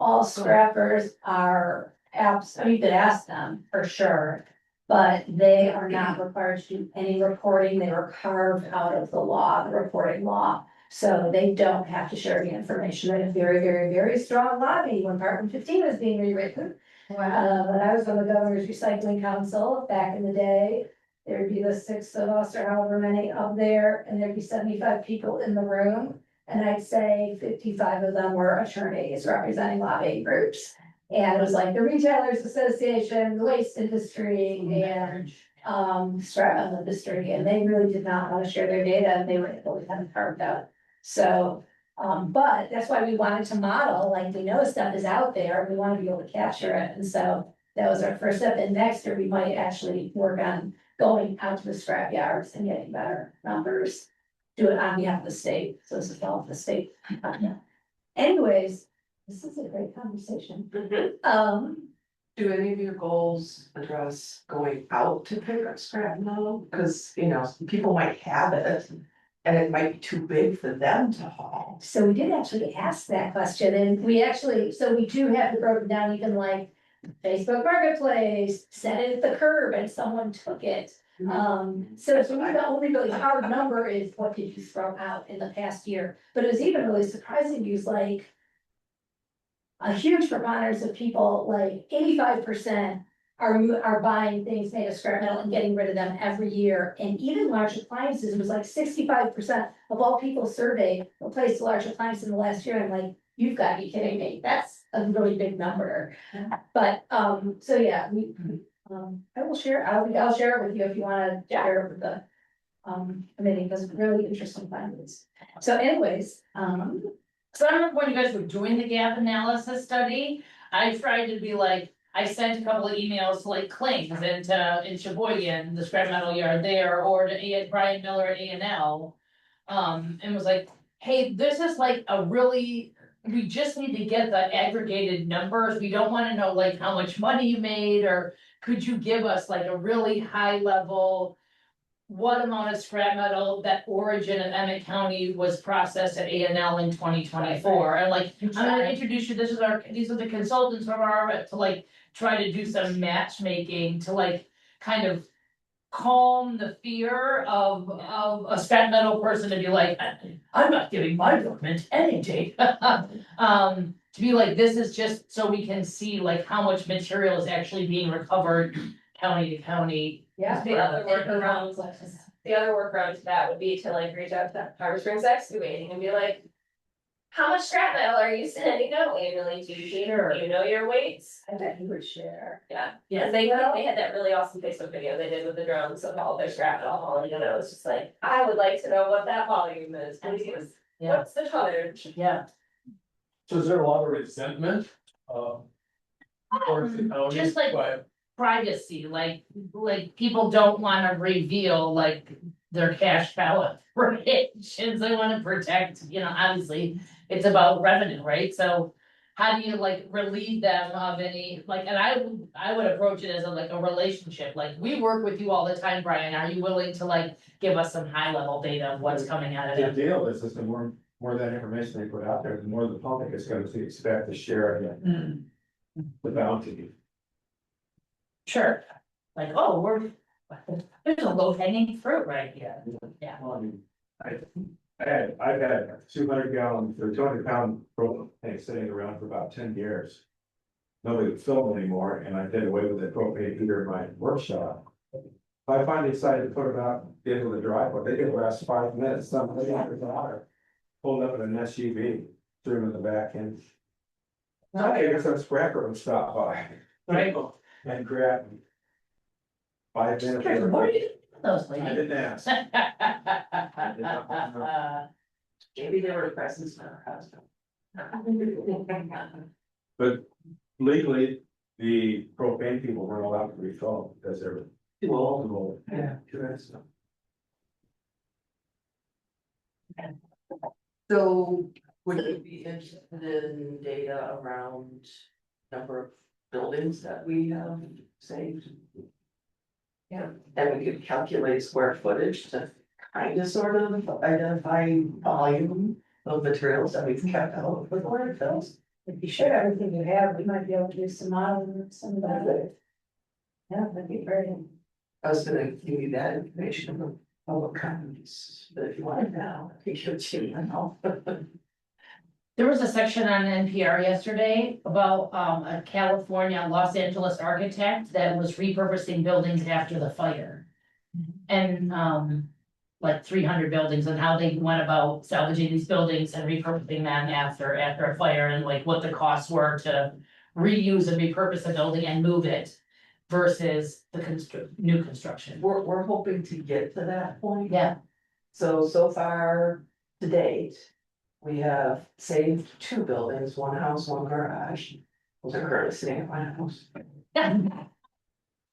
all scrappers are you could ask them for sure. But they are not required to do any reporting. They were carved out of the law, the reporting law. So they don't have to share the information. They have very, very, very strong lobby when Part 115 was being rewritten. When I was on the Governor's Recycling Council back in the day, there'd be the 6 of us or however many up there, and there'd be 75 people in the room. And I'd say 55 of them were attorneys representing lobbying groups. And it was like the Retailers Association, the waste industry, and scrap metal industry, and they really did not want to share their data, and they were able to have it carved out. So, but that's why we wanted to model, like, we know stuff is out there, we want to be able to capture it, and so that was our first step. And next year, we might actually work on going out to the scrap yards and getting better numbers. Do it on behalf of the state, so this is all of the state. Anyways, this is a great conversation. Do any of your goals address going out to pick up scrap metal? Cause people might have it and it might be too big for them to haul. So we did actually ask that question, and we actually, so we do have it broken down, even like Facebook Marketplace, set it at the curb and someone took it. So for me, the only really hard number is what did you throw out in the past year, but it was even really surprising, because like a huge preponderance of people, like 85%. Are buying things made of scrap metal and getting rid of them every year, and even large appliances was like 65% of all people surveyed replaced a large appliance in the last year. I'm like, you've got to be kidding me, that's a really big number. But so yeah, I will share, I'll share it with you if you want to share it with the committee, because it's really interesting findings. So anyways, So I remember when you guys were doing the gap analysis study, I tried to be like, I sent a couple of emails to like Kling's and to, in Sheboygan, the scrap metal yard there, or to Brian Miller at A&L. And was like, hey, this is like a really, we just need to get the aggregated numbers, we don't wanna know like how much money you made, or could you give us like a really high level. What amount of scrap metal that origin of Emmet County was processed at A&L in 2024, and like, I'm gonna introduce you, these are the consultants from our, to like. Try to do some matchmaking to like, kind of calm the fear of a scrap metal person to be like, I'm not giving my government any date. To be like, this is just so we can see like how much material is actually being recovered county to county. Yeah. The other workaround to that would be to like reach out to Harbor Springs Excavating and be like, how much scrap metal are you sending out annually? Do you know your weights? I bet you would share. Yeah, Yeah. they had that really awesome Facebook video they did with the drones of all their scrap metal hauling, and it was just like, I would like to know what that volume is, please. Yeah. What's the tonnage? Yeah. So is there a lot of resentment, towards the county? Just like- But Privacy, like people don't wanna reveal like their cash balance operations, they wanna protect, obviously. It's about revenue, right? So how do you like relieve them of any, like, and I would approach it as a relationship, like, we work with you all the time, Brian, are you willing to like give us some high level data of what's coming out of The it? deal is the more that information they put out there, the more the public is going to expect to share in the bounty. Sure, like, oh, there's a low hanging fruit right here, yeah. Well, I mean, I've had 200-gallon or 200-pound propane tank sitting around for about 10 years. Nobody would fill them anymore, and I did away with the propane heater in my workshop. I finally decided to put it out into the driveway. They didn't last 5 minutes. Somebody out of the water pulled up in an SUV, threw them in the back end. I guess some scrapper would stop by. Right. And grab 5 minutes. What are you doing with those I ladies? didn't ask. Maybe they were presents in our house. But legally, the propane people weren't allowed to refill because they're too old. Yeah. Yes. So would you be interested in data around number of buildings that we have saved? Yeah, and we could calculate square footage to kind of sort of identify volume of materials that we've kept out of the landfills. If you share everything you have, we might be able to do some modeling, some of that. Yeah, that'd be great. I was gonna give you that information from public companies, but if you want it now, I can give it to you now. There was a section on NPR yesterday about a California, Los Angeles architect that was repurposing buildings after the fire. And like 300 buildings, and how they went about salvaging these buildings and repurposing them after a fire, and like what the costs were to reuse and repurpose a building and move it versus the new construction. We're hoping to get to that point. Yeah. So far to date, we have saved 2 buildings, 1 house, 1 garage. Those are currently sitting at my house.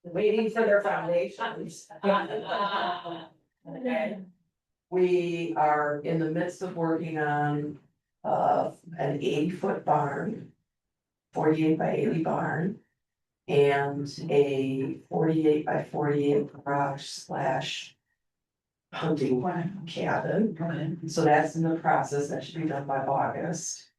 Waiting for their foundations. Okay. We are in the midst of working on an 80-foot barn. 48 by 80 barn. And a 48 by 48 garage / hunting cabin. Okay. So that's in the process, that should be done by August.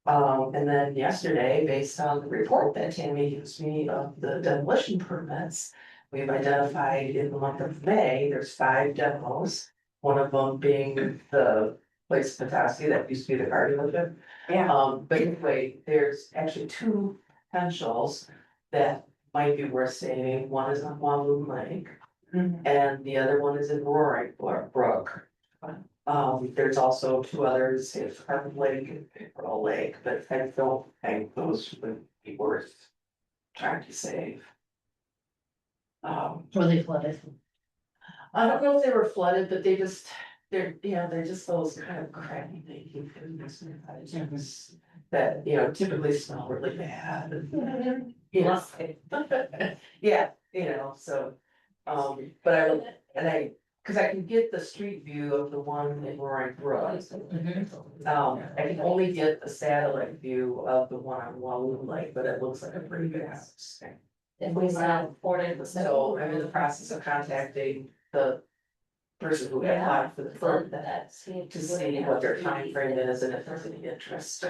And then yesterday, based on the report that Tammy gives me of the demolition permits, we've identified in the month of May, there's 5 demos. One of them being the place in Petoskey that used to be the car dealership. Yeah. But anyway, there's actually 2 potentials that might be worth saving. One is on Walloon Lake. And the other one is in Roaring Brook. There's also 2 others, it's Harbor Lake and Pickerel Lake, but I don't think those would be worth trying to save. Were they flooded? I don't know if they were flooded, but they're just those kind of crappy things. that, you know, typically smell really bad. You know, yeah, you know, so, but I would, and I, cause I can get the street view of the one in Roaring Brook. I can only get the satellite view of the one on Walloon Lake, but it looks like a pretty good house. If we sell 40%. So I'm in the process of contacting the person who applied for the firm to see what their time frame is and if there's any interest.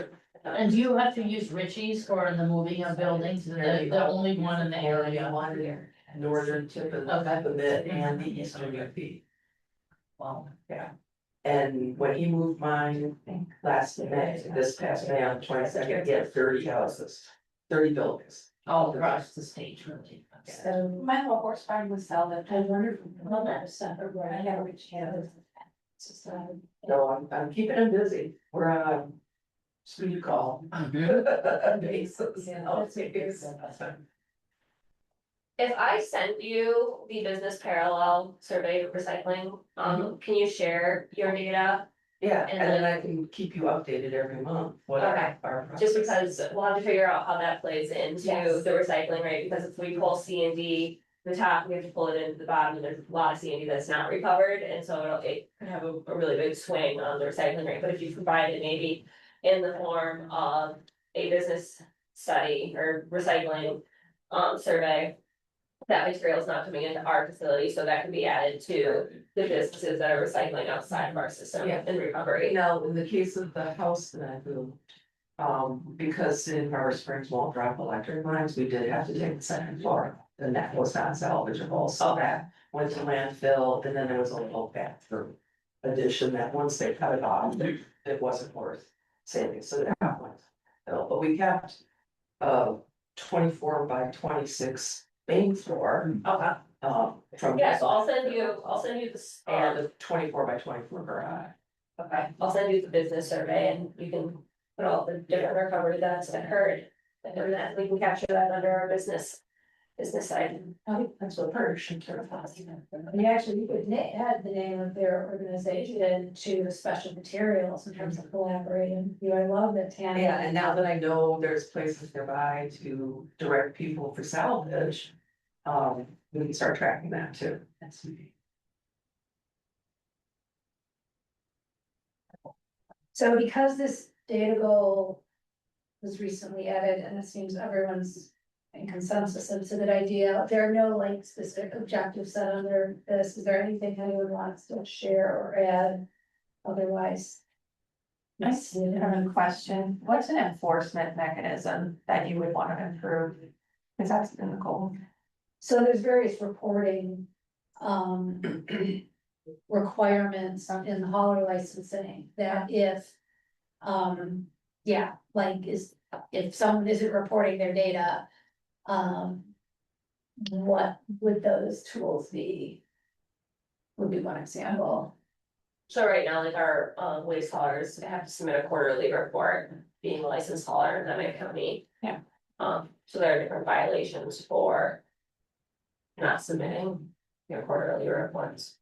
And do you have to use Ritchie's for the moving of buildings? They're the only one in the area. One here, northern tip of the mid and the eastern UP. Wow. Yeah. And when he moved mine last May, this past May on the 22nd, he had 30 houses, 30 buildings. All across the state, really. So My little horse farm was salvaged. I wonder if one that stuff where I never reached out. So I'm keeping him busy. We're on a speed call. Basis. If I send you the business parallel survey of recycling, can you share your data? Yeah, And and then I can keep you updated every month. What Okay. our Just process because we'll have to figure out how that plays into Yes. the recycling rate, because if we pull C and D, the top, we have to pull it into the bottom, and there's a lot of C and D that's not recovered, and so it could have a really big swing on the recycling rate, but if you provide it maybe in the form of a business study or recycling survey, that material is not coming into our facility, so that can be added to the businesses that are recycling outside of our system Yeah. and recovery. Now, in the case of the house that I moved, because City of Harbor Springs won't drop electric lines, we did have to take the second floor. And that was not salvageable, so that went to landfill, and then there was a little bathroom addition that once they cut it off, it wasn't worth saving, so that went. But we kept 24 by 26 main floor, Okay, from. yeah, so I'll send you this, And a 24 by 24 garage. okay, I'll send you the business survey and you can put all the different recovery that's occurred. And that we can capture that under our business side. That's what purge and sort of. And actually, you could add the name of their organization to the special materials in terms of collaborating. You, I love that, Tana. Yeah, and now that I know there's places nearby to direct people for salvage, we can start tracking that too. That's me. So because this data goal was recently added, and it seems everyone's in consensus, it's a good idea, there are no like specific objectives set under this, is there anything anyone wants to share or add? Otherwise. I have a question. What's an enforcement mechanism that you would want to improve? Because that's been the goal. So there's various reporting, requirements in the hauler licensing that if, yeah, like if someone isn't reporting their data, what would those tools be? Would be one example. So right now, like our waste haulers have to submit a quarterly report, being a licensed hauler in Emmet County. Yeah. So there are different violations for not submitting your quarterly reports.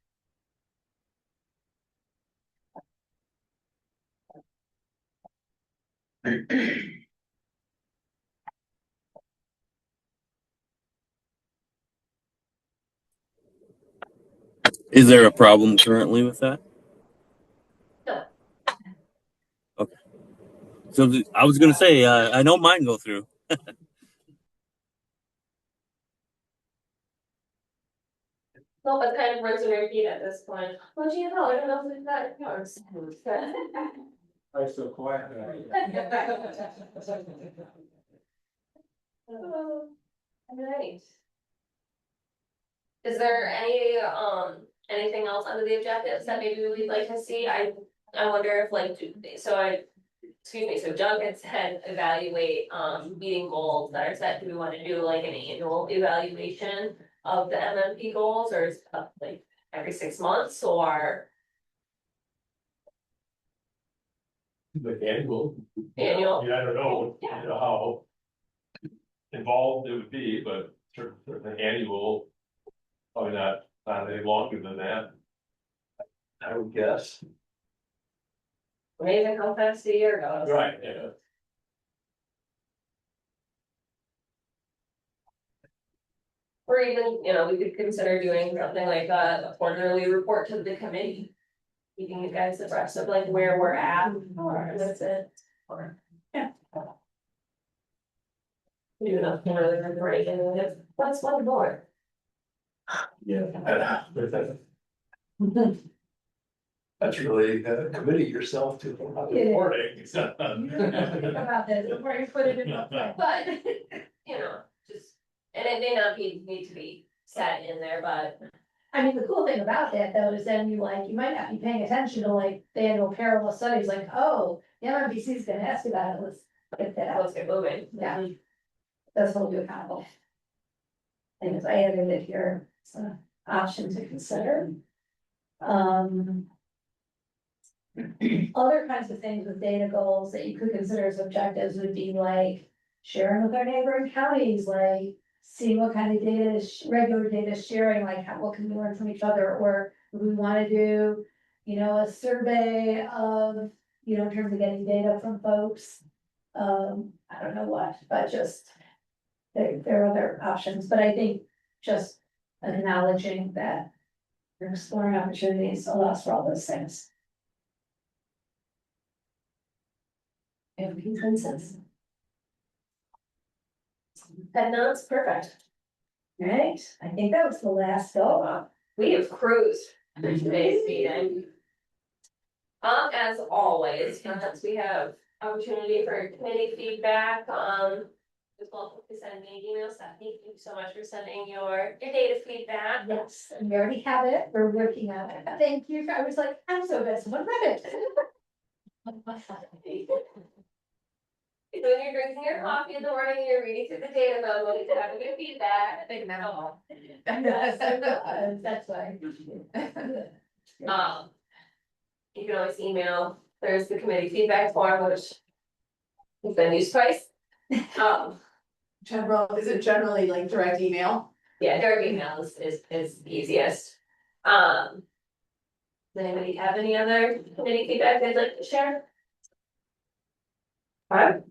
Is there a problem currently with that? No. Okay. So I was gonna say, I know mine go through. Well, it kind of runs and repeat at this point. Well, gee, no, I don't know if we've got yours. I'm so quiet. Alright. Is there anything else under the objectives that maybe we'd like to see? I wonder if like, excuse me, so Doug had said evaluate, meeting goals that are set. Do we want to do like an annual evaluation of the MMP goals, or is it like every 6 months, or? The annual. Annual. Yeah, I don't know, Yeah. you know, how involved it would be, but certainly annual, probably not any longer than that. I would guess. Amazing how fast the year goes. Right, yeah. Or even, you know, we could consider doing something like a quarterly report to the committee. Keeping you guys abreast of like where we're at, or that's it, or, yeah. Do nothing really great, and it's, what's one board? Yeah. That's really committing yourself to reporting. Think about this before you put it in the play. But, you know, just, and it may not need to be set in there, but. I mean, the cool thing about that though is then you might not be paying attention to like the annual parallel studies, like, oh, the MMPC is gonna ask you about it, let's get that out. Let's get moving. Yeah. That's hold you accountable. Things I added it here, it's an option to consider. Other kinds of things with data goals that you could consider as objectives would be like sharing with our neighboring counties, like seeing what kind of data is regular data sharing, like what can we learn from each other, or we want to do, you know, a survey of, you know, in terms of getting data from folks. I don't know what, but just there are other options, but I think just acknowledging that we're exploring opportunities allows for all those things. And consensus. And no, it's perfect. Right, I think that was the last go. We have cruised through today's meeting. As always, once we have opportunity for committee feedback, just welcome to send me an email, so thank you so much for sending your data feedback. Yes, and we already have it, we're working on it. Thank you, I was like, I'm so bad, someone read it. So when you're drinking your coffee in the morning, and you're reading through the data memo, you have good feedback. Big memo. That's why. You can always email, there's the committee feedback form, which has been used twice. Is it generally like direct email? Yeah, direct email is the easiest. Does anybody have any other committee feedback they'd like to share? Alright.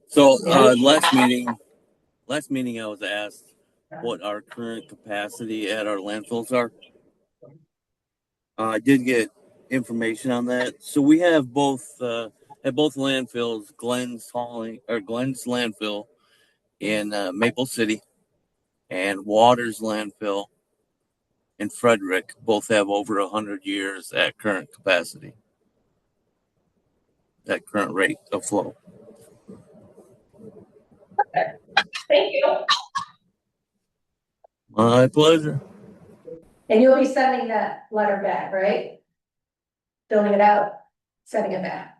So, last meeting I was asked what our current capacity at our landfills are. I did get information on that. So we have both, at both landfills, Glenn's landfill in Maple City and Waters landfill in Frederick, both have over 100 years at current capacity, at current rate of flow. Thank you. My pleasure. And you'll be sending that letter back, right? Filling it out, sending it back.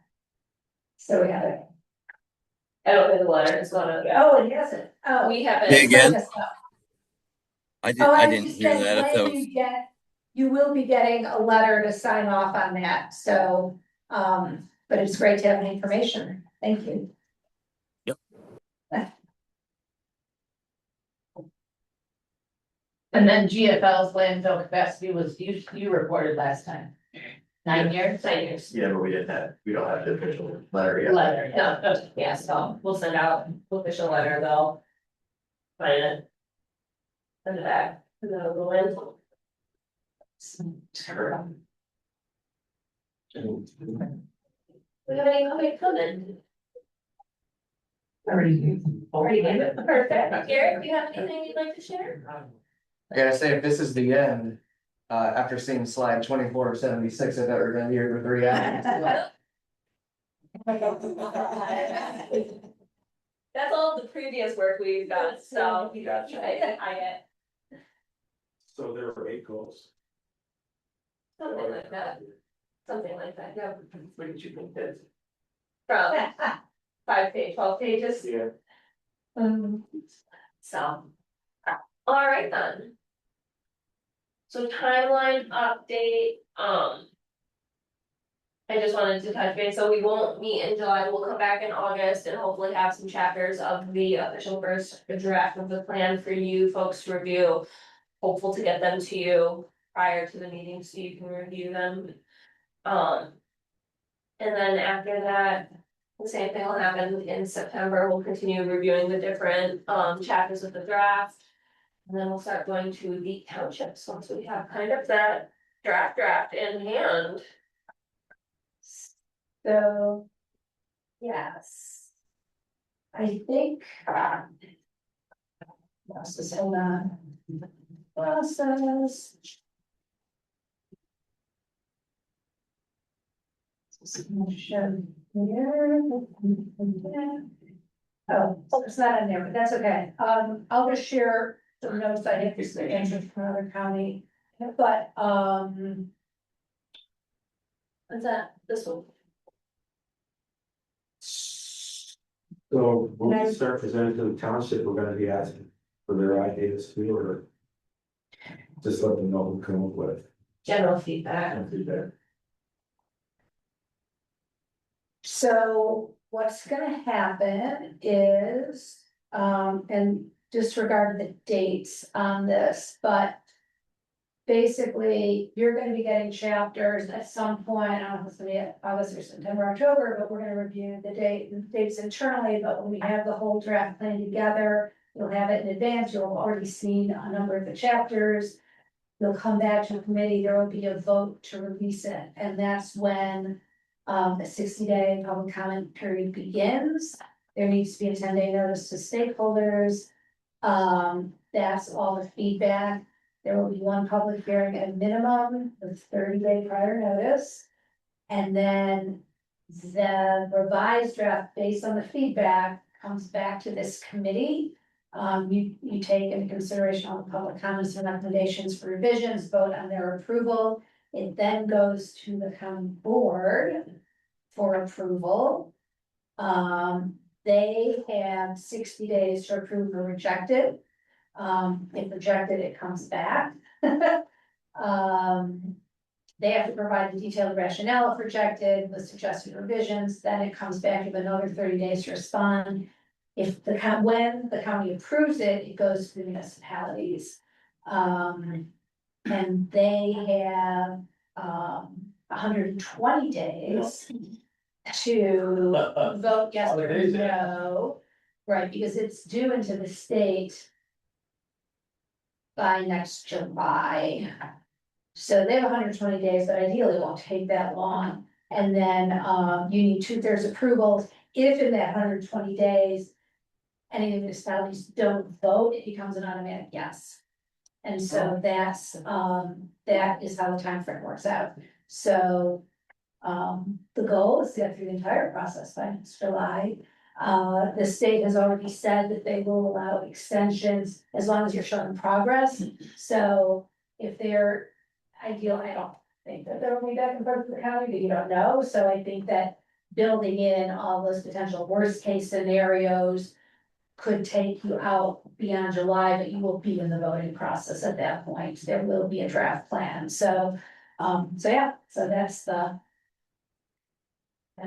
So we have it. I don't think the letter is gonna. Oh, it hasn't. Oh. We haven't. Say again? I I didn't hear said, that. If that was... You will be getting a letter to sign off on that, so, but it's great to have the information. Thank you. Yep. And then GFL's landfill capacity was, you reported last time. 9 years? 9 years. Yeah, but we don't have the official letter yet. Letter, yeah, so we'll send out official letter, they'll. Sign it. Send it back, and then it'll go in. We have any public comment? Already gave it, perfect. Garrett, do you have anything you'd like to share? I gotta say, if this is the end, after seeing slide 2476, I thought we were gonna be here for 3 hours. That's all the previous work we've done, so. Gotcha. I get So there were 8 goals. something like that, yeah. What did you think that? From 12 pages. Yeah. So. All right then. So timeline update, I just wanted to touch base, so we won't meet in July, we'll come back in August and hopefully have some chapters of the official first draft of the plan for you folks to review. Hopeful to get them to you prior to the meeting so you can review them. And then after that, The same thing will happen in September. We'll continue reviewing the different chapters of the draft. And then we'll start going to the townships once we have kind of that draft in hand. So. Yes. I think. Process, hold on. Process. Submission here. Oh, it's not in there, but that's okay. I'll just share some notes I have to answer from another county, but, what's that? This one? So when we start presenting to the township, we're gonna be asking for their ideas too, or just let them know what we come up with. General feedback. And feedback. So what's gonna happen is, and disregard the dates on this, but. Basically, you're gonna be getting chapters at some point, I don't know if it's gonna be August or September, October, but we're gonna review the dates internally, but when we have the whole draft plan together. You'll have it in advance, you'll have already seen a number of the chapters. You'll come back to the committee, there will be a vote to release it, and that's when. The 60-day public comment period begins. There needs to be a 10-day notice to stakeholders. That's all the feedback. There will be one public hearing at a minimum with 30-day prior notice. And then the revised draft based on the feedback comes back to this committee. You take into consideration all the public comments and recommendations for revisions, vote on their approval. It then goes to the county board for approval. They have 60 days to approve or reject it. If rejected, it comes back. They have to provide a detailed rationale if rejected with suggested revisions, then it comes back with another 30 days to respond. If when the county approves it, it goes to the municipalities. And they have 120 days to vote yes or no. Right, because it's due into the state by next July. So they have 120 days, but ideally it won't take that long. And then you need 2/3 approval. If in that 120 days, any of the municipalities don't vote, it becomes an automatic yes. And so that's that is how the time frame works out. So the goal is to get through the entire process by next July. The state has already said that they will allow extensions as long as you're showing progress. So if they're ideal, I don't think that there will be back and forth with the county, but you don't know. So I think that building in all those potential worst case scenarios could take you out beyond July, but you will be in the voting process at that point. There will be a draft plan. So yeah, so that's the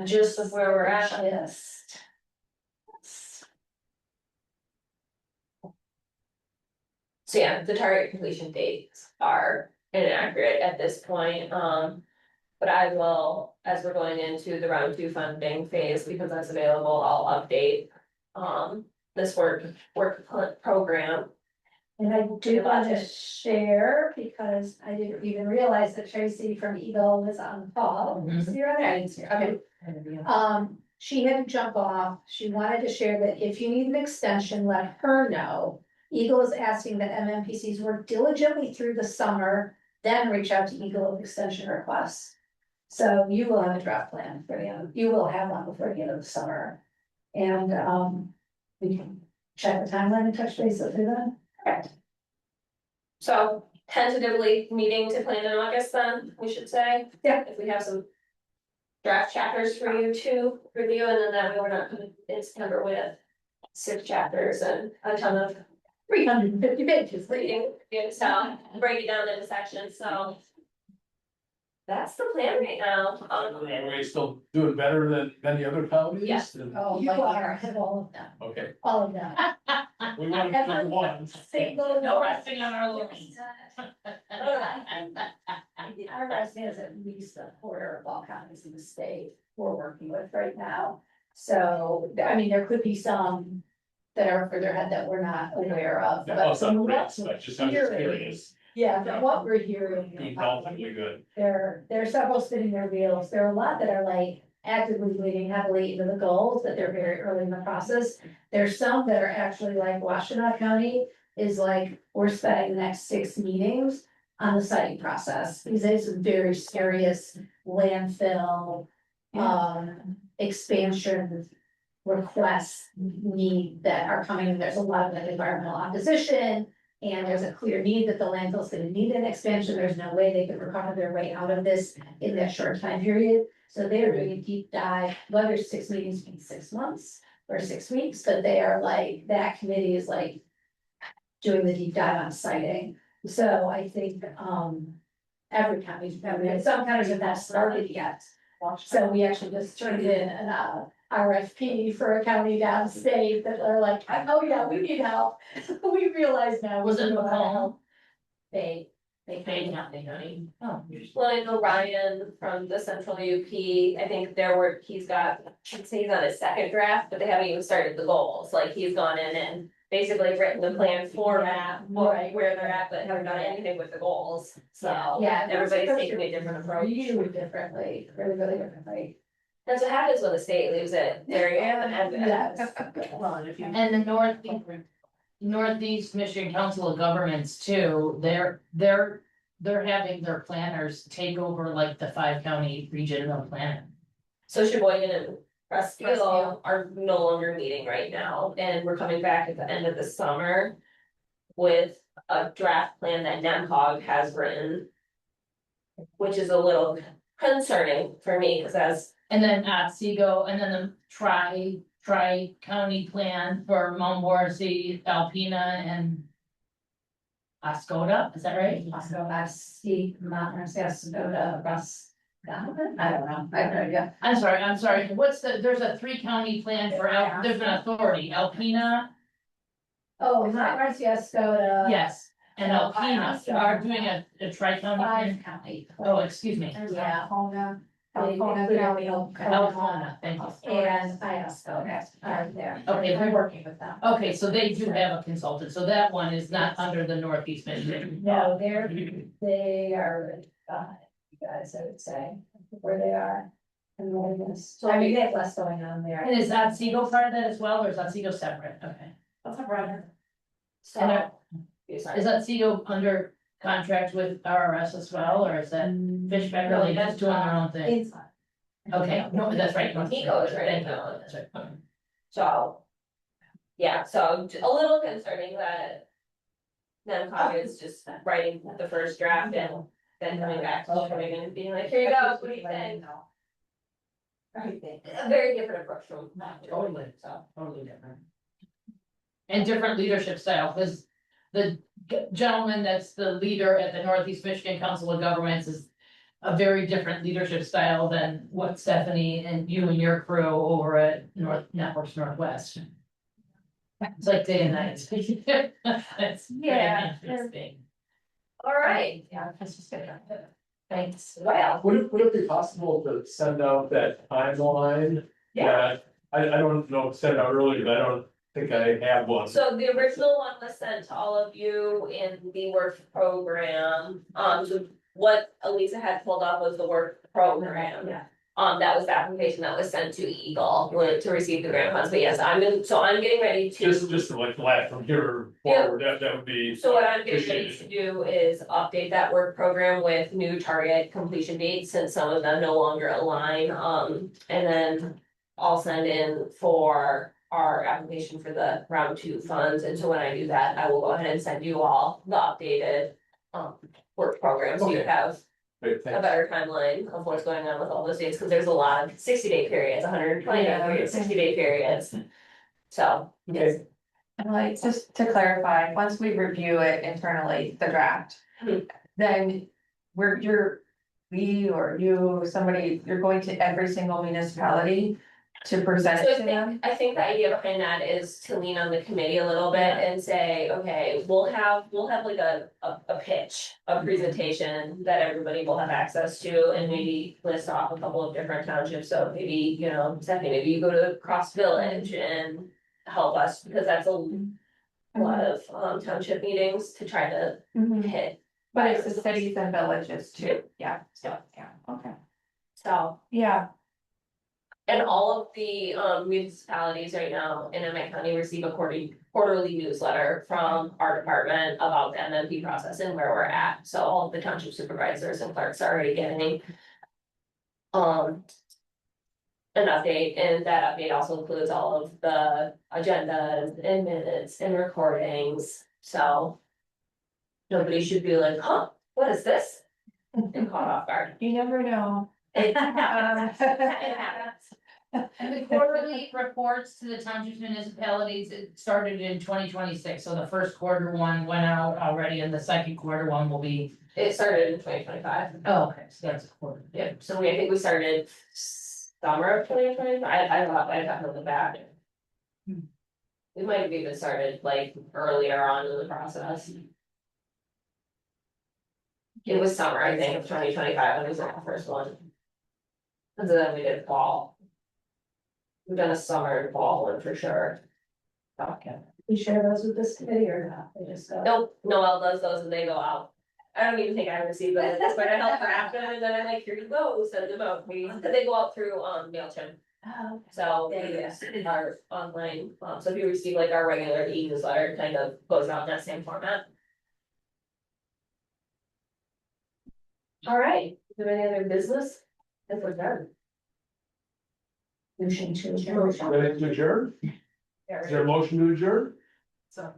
Just of where we're at. gist. So yeah, the target completion dates are inaccurate at this point, but I will, as we're going into the round 2 funding phase, because that's available, I'll update. This work program. And I do want to share, because I didn't even realize that Tracy from Eagle was on the call. So you're on there, I didn't see her. Okay. She had to jump off. She wanted to share that if you need an extension, let her know. Eagle is asking that MMPCs work diligently through the summer, then reach out to Eagle with extension requests. So you will have a draft plan for the end, you will have one before the end of the summer. And we can check the timeline and touch base with them. Correct. So tentatively meeting to plan in August then, we should say. Yeah. If we have some draft chapters for you to review, and then that way we're not gonna, in September with 6 chapters and a ton of 350 pages. reading, so break it down into sections, so. That's the plan right now. Are we still doing better than many other counties? Yes. Oh, you are ahead of all of them, Okay, all of them. we want to do one. Single. No resting on our laurels. Our resting is at least a quarter of all counties in the state we're working with right now. So, I mean, there could be some that are further ahead that we're not aware of. Yeah, but well, some from what rates, I just, I'm we're just hearing- curious, Yeah, from what we're hearing. be relatively good. There are several spinning their wheels. There are a lot that are like actively bleeding heavily into the goals, that they're very early in the process. There's some that are actually like Washtenaw County is like, we're spending the next 6 meetings on the siting process. Because it's a very serious landfill, expansion requests need that are coming. There's a lot of like environmental opposition. And there's a clear need that the landfill's gonna need an expansion. There's no way they can recover their way out of this in that short time period. So they're doing a deep dive, whether 6 meetings means 6 months or 6 weeks, but they are like, that committee is like doing the deep dive on siting. So I think, every county's, I mean, some counties have not started yet. So we actually just turned in an RFP for a county downstate that are like, oh yeah, we need help. We realize now. Was it we don't have McCall? help. They. Fade County, honey. Oh. Well, I know Ryan from the Central UP, I think their work, he's got, I'd say he's on his second draft, but they haven't even started the goals, like he's gone in and basically written the plan format, Right. where they're at, but haven't done anything with the goals, so. Yeah. Everybody's taking a different approach. Really differently, really differently. That's what happens when the state leaves it very open Yes. And the Northeast Michigan Council of Governments too, they're having their planners take over like the 5-county regional plan. So Sheboygan and Prescott are no longer meeting right now, and we're coming back at the end of the summer. With a draft plan that NEMCOG has written. Which is a little concerning for me, because as, And then Otsego, and then the tri-county plan for Mount Morrissey, Alpena and Oscoda, is that right? Also, I see Mount Sarasota, Russ. I don't know, I have no idea. I'm sorry, there's a 3-county plan for, there's an authority, Alpena, Oh, Mount Sarasota. yes, and Alpena are doing a tri-county plan. 5 county. Oh, excuse me. Yeah. Alpena County. Alpena, thank you. And Iosco, are there. Okay, I'm working with them. Okay, so they do have a consultant, so that one is not under the Northeast Michigan. No, they are, you guys, I would say, where they are. And more than this, so I mean, they have less going on there. And is Otsego part of that as well, or is Otsego separate? Okay. that's a brother. And So. Is Otsego under contract with RRS as well, or is that Fishback, or they just doing their own thing? It's. Okay, no, that's right. Nico is right Thank you. now. That's right. Okay. So. Yeah, so a little concerning that. NEMCOG is just writing the first draft and then coming back to Sheboygan and being like, here you go, what do you think? A very different approach from. Totally, so totally different. And different leadership style, because the gentleman that's the leader at the Northeast Michigan Council of Governments is a very different leadership style than what Stephanie and you and your crew over at Networks Northwest. It's like day and night. It's Yeah. very interesting. All right, Yeah, that's just good. thanks, well, Would it be possible to send out that timeline? Yeah. I don't know, if sent out earlier, but I don't think I have one. so the original one was sent to all of you in the work program, so what Elisa had pulled up was the work program. Yeah. That was the application that was sent to Eagle, to receive the grant funds, but yes, I'm getting ready to. Just like last from here Yeah. forward, that would be. So what I'm getting ready appreciated. to do is update that work program with new target completion dates, since some of them no longer align, and then. I'll send in for our application for the round 2 funds, and so when I do that, I will go ahead and send you all the updated. Work program, so you Okay. have Great, a thanks. better timeline of what's going on with all those dates, because there's a lot of 60-day periods, 120-day periods, 60-day periods. So, yes. And like, just to clarify, once we review it internally, the draft. Mhm. Then we or you, somebody, you're going to every single municipality. to present So it to them? I think the idea behind that is to lean on the committee a little bit and say, okay, we'll have like a pitch, a presentation that everybody will have access to and maybe list off a couple of different townships, so maybe, you know, Stephanie, maybe you go to Cross Village and help us, because that's a lot of township meetings to try to Mhm. hit. But it's the cities and villages too, yeah, so, yeah, okay, So, yeah. and all of the municipalities right now in Emmet County receive a quarterly newsletter from our department about the MMP process and where we're at. So all of the township supervisors and clerks are already getting an update, and that update also includes all of the agendas and minutes and recordings, so nobody should be like, huh, what is this? And caught off guard. You never know. It happens. It happens. And the quarterly reports to the township municipalities, it started in 2026, so the first quarter one went out already, and the second quarter one will be. It started in 2025. Oh, okay, so that's a quarter. Yeah, so I think we started summer of 2025. I got to look back. We might have even started like earlier on in the process. It was summer, I think, of 2025, when we was the first one. And then we did fall. We've done a summer and fall one for sure. Okay. You share those with this committee or not? They just go. Nope, Noel does those and they go out. I don't even think I received them, it's where I help draft them, and then I'm like, here you go, send them out, please. They go out through MailChimp. Oh, So we use our online, so if you receive like our regular e-newsletter, it kind of goes out in that same format. All right, do you have any other business? If we're done. motion to adjourn. Ready to adjourn? Is there a motion to adjourn? So.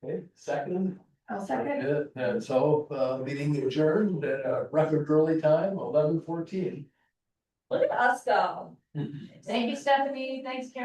Okay, second. I'll second. And so, meeting adjourned at a record early time, 11:14. Look at us go. Thank you, Stephanie, thanks, Karen.